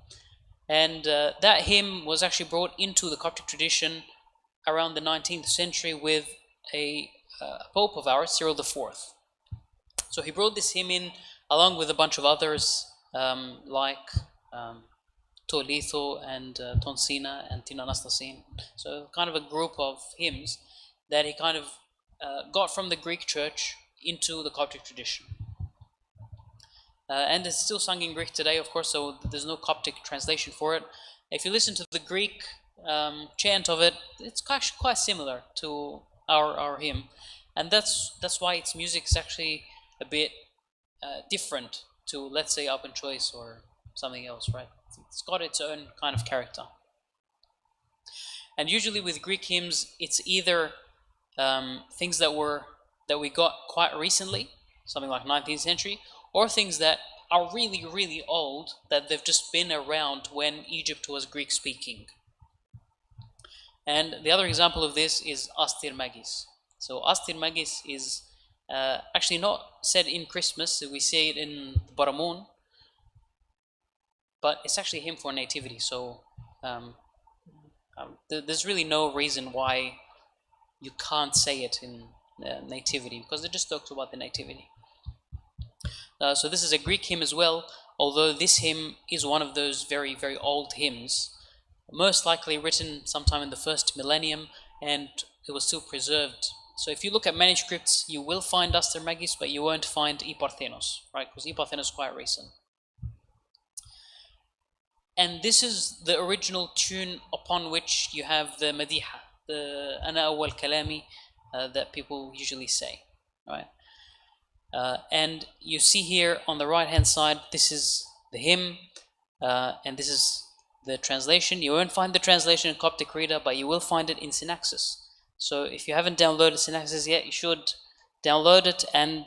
And that hymn was actually brought into the Coptic tradition around the 19th century with a pope of ours, Cyril IV. So he brought this hymn in along with a bunch of others like Tolitho and Tonsina and Tinanastasin. So kind of a group of hymns that he kind of got from the Greek church into the Coptic tradition. And it's still sung in Greek today, of course, so there's no Coptic translation for it. If you listen to the Greek chant of it, it's quite similar to our hymn. And that's why its music is actually a bit different to, let's say, Up in Choice or something else, right? It's got its own kind of character. And usually with Greek hymns, it's either things that we got quite recently, something like 19th century, or things that are really, really old, that they've just been around when Egypt was Greek speaking. And the other example of this is Astir Magis. So Astir Magis is Actually not said in Christmas, we say it in Baramun, but it's actually a hymn for nativity. So there's really no reason why you can't say it in nativity, because it just talks about the nativity. So this is a Greek hymn as well, although this hymn is one of those very, very old hymns, most likely written sometime in the first millennium, and it was still preserved. So if you look at manuscripts, you will find Aster Magis, but you won't find I Parthenos, right? Because I Parthenos is quite recent. And this is the original tune upon which you have the Madiha, the Ana Awwal Kalami, that people usually say, right? And you see here on the right hand side, this is the hymn, and this is the translation. You won't find the translation in Coptic Reader, but you will find it in Synaxis. So if you haven't downloaded Synaxis yet, you should download it and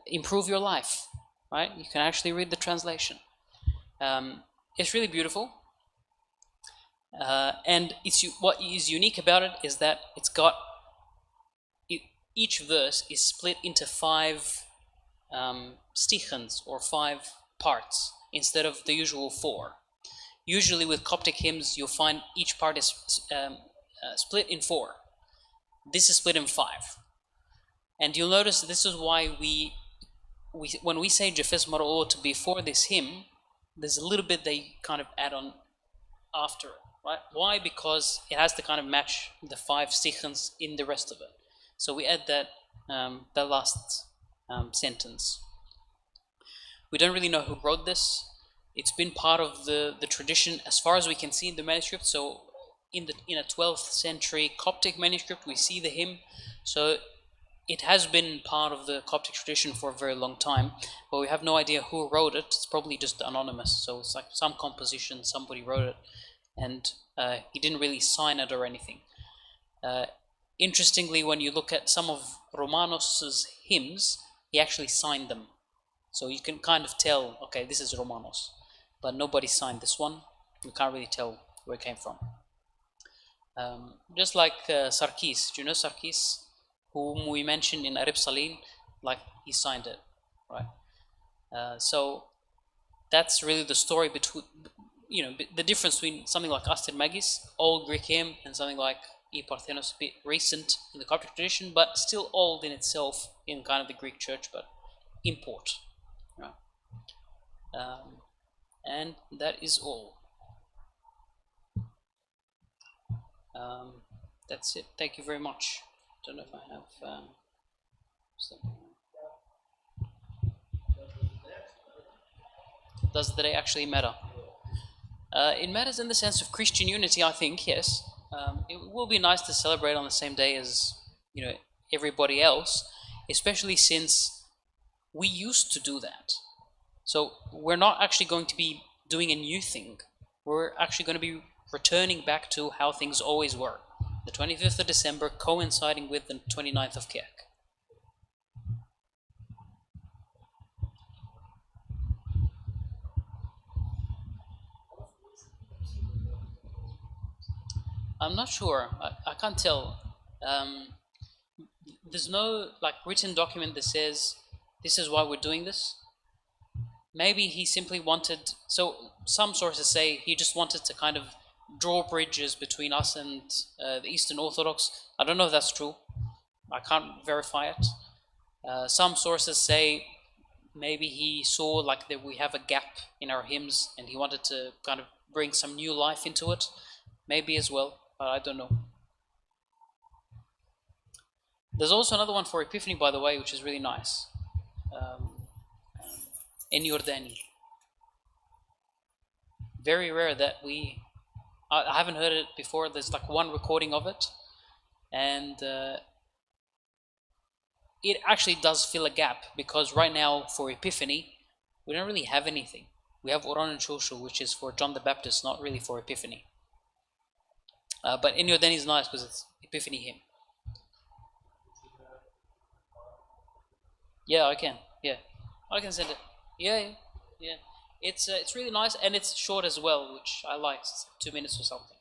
improve your life, right? You can actually read the translation. It's really beautiful. And what is unique about it is that it's got, each verse is split into 5 stichons, or 5 parts, instead of the usual 4. Usually with Coptic hymns, you'll find each part is split in 4. This is split in 5. And you'll notice this is why when we say Jafes Mar'ot before this hymn, there's a little bit they kind of add on after it, right? Why? Because it has to kind of match the 5 stichons in the rest of it. So we add that last sentence. We don't really know who wrote this. It's been part of the tradition as far as we can see in the manuscript. So in a 12th century Coptic manuscript, we see the hymn. So it has been part of the Coptic tradition for a very long time, but we have no idea who wrote it. It's probably just anonymous. So it's like some composition, somebody wrote it, and he didn't really sign it or anything. Interestingly, when you look at some of Romanos's hymns, he actually signed them. So you can kind of tell, okay, this is Romanos. But nobody signed this one. We can't really tell where it came from. Just like Sarkis. Do you know Sarkis? Whom we mentioned in Arab Salil? Like, he signed it, right? So that's really the story between, the difference between something like Aster Magis, old Greek hymn, and something like I Parthenos, a bit recent in the Coptic tradition, but still old in itself in kind of the Greek church, but import. Right? And that is all. That's it. Thank you very much. Don't know if I have something. Does the day actually matter? It matters in the sense of Christian unity, I think, yes. It will be nice to celebrate on the same day as everybody else, especially since we used to do that. So we're not actually going to be doing a new thing. We're actually going to be returning back to how things always were. The 25th of December coinciding with the 29th of Kiahk. I'm not sure. I can't tell. There's no written document that says this is why we're doing this. Maybe he simply wanted, so some sources say he just wanted to kind of draw bridges between us and the Eastern Orthodox. I don't know if that's true. I can't verify it. Some sources say maybe he saw that we have a gap in our hymns and he wanted to kind of bring some new life into it. Maybe as well, but I don't know. There's also another one for Epiphany, by the way, which is really nice. In Yordani. Very rare that I haven't heard it before. There's one recording of it, and it actually does fill a gap, because right now for Epiphany we don't really have anything. We have Oran and Shoshu, which is for John the Baptist, not really for Epiphany. But in Yordani is nice because it's Epiphany hymn. Yeah, I can. Yeah, I can send it. Yeah. It's really nice, and it's short as well, which I like. It's 2 minutes or something.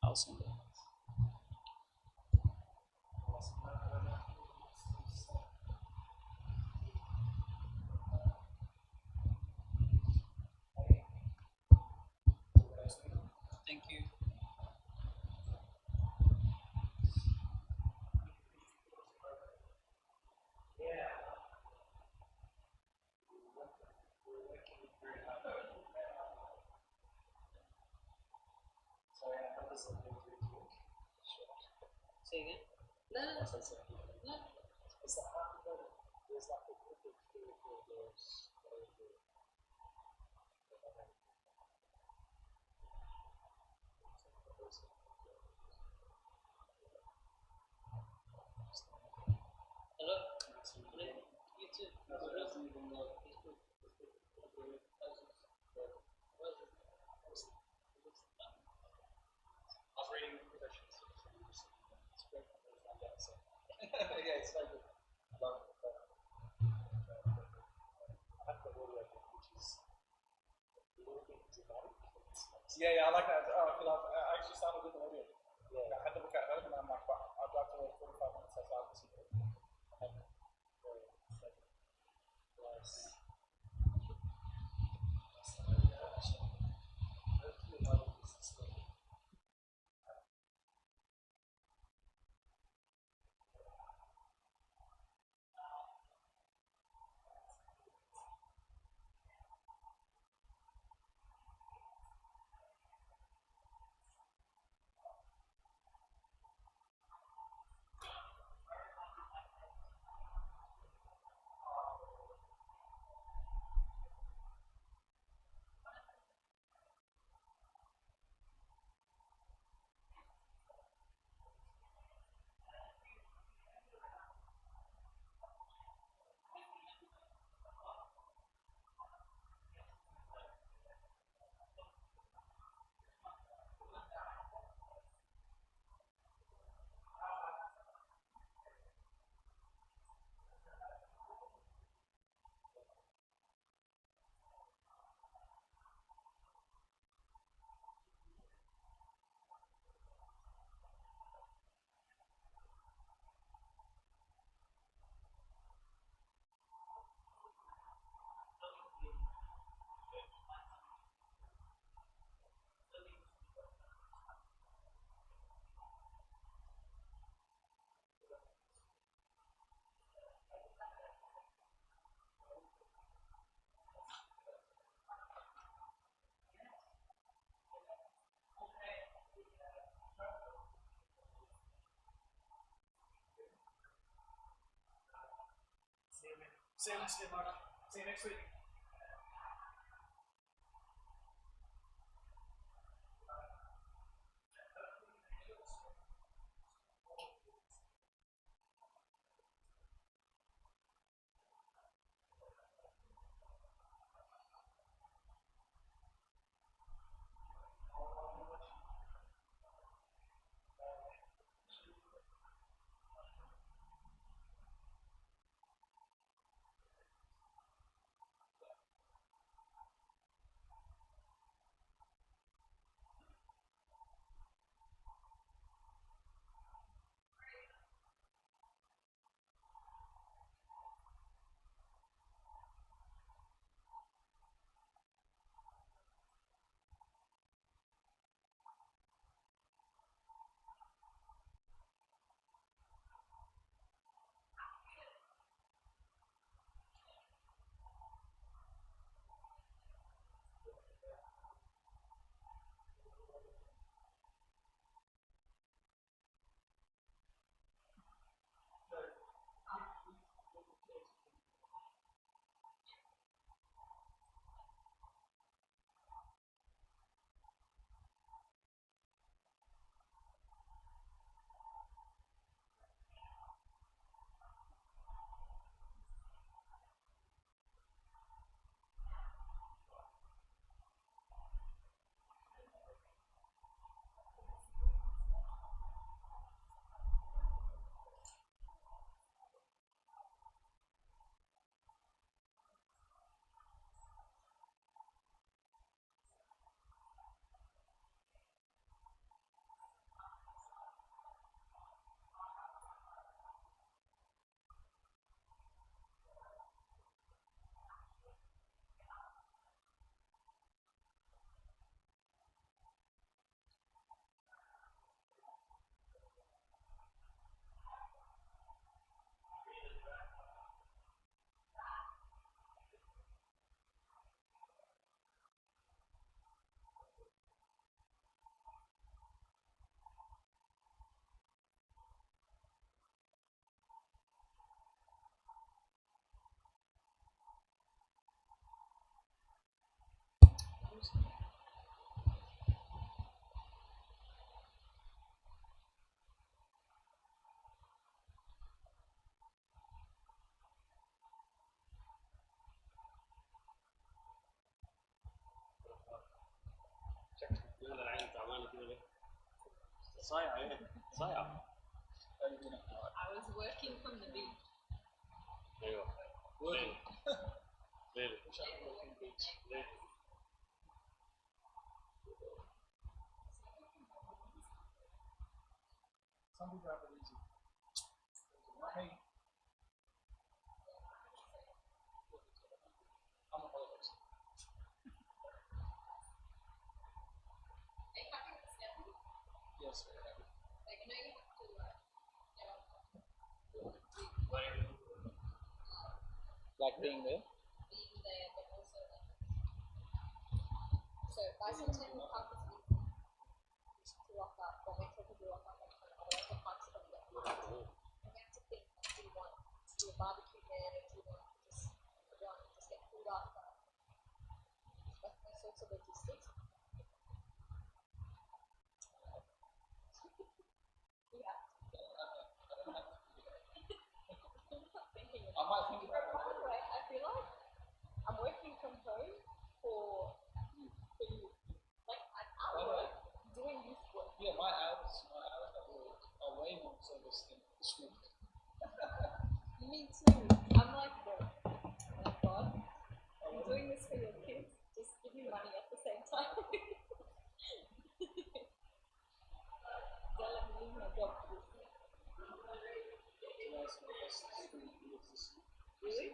I'll send it. Say again? No, no, no. No.
It's like half the body. There's like a couple of there's
Hello? Hello? You too.
I was reading professions. Yeah, it's so good. I love it. I have the audio book, which is a little bit dramatic. Yeah, I like that. Oh, I actually started with the audio. Yeah. I had the book at home and I'm like, wow, I'd like to read 45 minutes, so I listened to it. I had nice. Hopefully, I will listen to it. See you next week. Saya.
I was working from the beach.
There you go.
Working.
Really.
Some people have it easy. Not me. I'm a holidays. Yes, very happy. Like being there?
So by sometime we park to rock up, when we take a rock up, otherwise the park's going to get full. And we have to think, do you want to do a barbecue there, do you want to just get food up? Like those sorts of logistics. Yeah.
I might think about
By the way, I feel like I'm working from home for you. Like I'm at work doing this work.
Yeah, my hours at work are way more service than the school.
Me too. I'm like, bro, oh my god, I'm doing this for your kids. Just give me money at the same time. Don't let me lose my job for this. Really?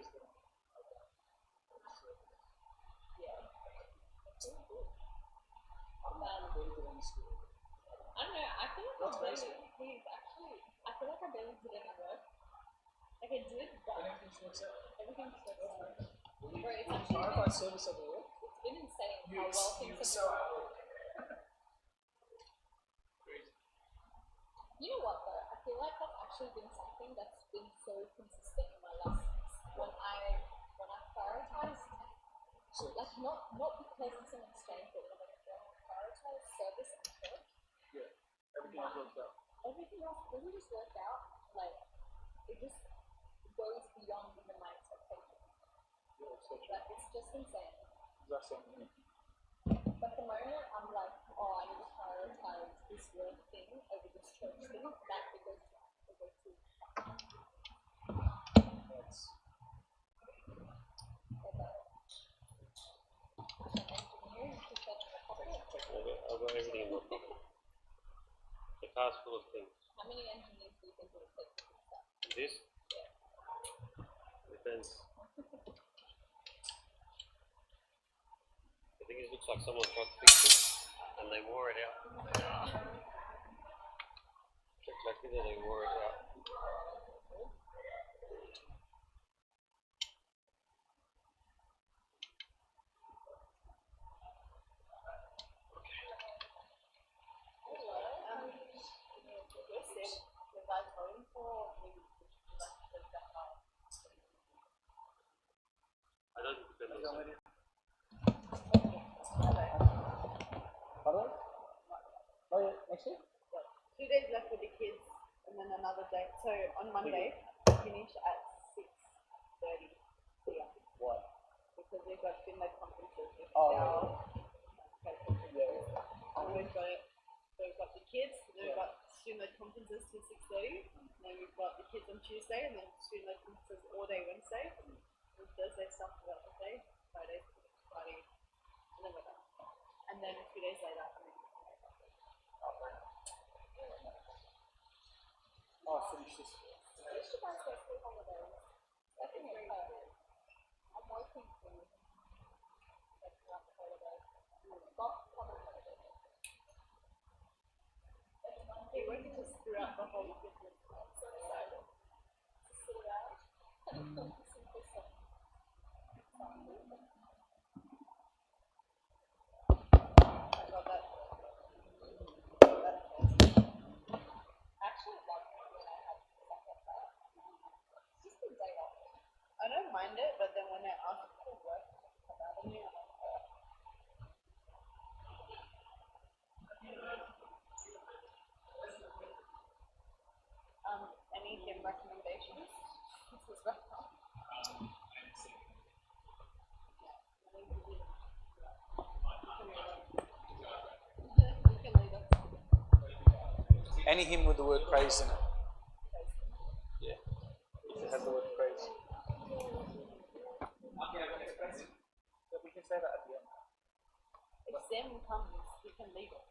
Yeah. That's so cool. I don't know, I feel like I barely, I feel like I barely did any work. Like I did, but everything just works out. Bro, it's actually
Service at work.
it's been insane how well things have
So
been.
at work.
You know what though? I feel like that's actually been something that's been so consistent in my life when I prioritize, like not because it's an exchange, but when I prioritize service and church,
Yeah, everything else works out.
everything else doesn't just work out. Like it just goes beyond even my expectations.
Yeah, it's so true.
Like it's just insane.
That's something.
But the moment I'm like, oh, I need to prioritize this work thing over this church thing, that it goes too.
That's
I've got everything in my pocket. The car's full of things.
How many engineers do you think it would take to fix that?
This depends. I think it looks like someone tried to fix it and they wore it out. Check like this, they wore it out. I don't depend on that.
Pardon? Oh yeah, next week?
2 days left with the kids, and then another day. So on Monday, finish at 6:30 p.m.
Why?
because we've got Finland conferences. With
Oh,
our
Yeah.
and we've got it. So we've got the kids. Then we've got student conferences till 6:30. Then we've got the kids on Tuesday, and then student conferences all day Wednesday. And Thursday stuff for Wednesday, Friday, and then we're done. And then 2 days later.
Oh, I finished this.
I wish you guys go school holidays. I think it's hard. I'm working through like throughout the holidays. Not public holidays.
You're working just throughout the whole business.
I'm so excited to sit around and listen to some music.
I love that.
I actually love it when I have stuff like that. It's just a day off.
I don't mind it, but then when I ask for work to come out of me, I'm like, any gym recommendations? This is restaurant. You can lead us.
Any hymn with the word praise in it. Yeah. If it has the word praise. We can say that at the end.
If Sam comes, we can leave it.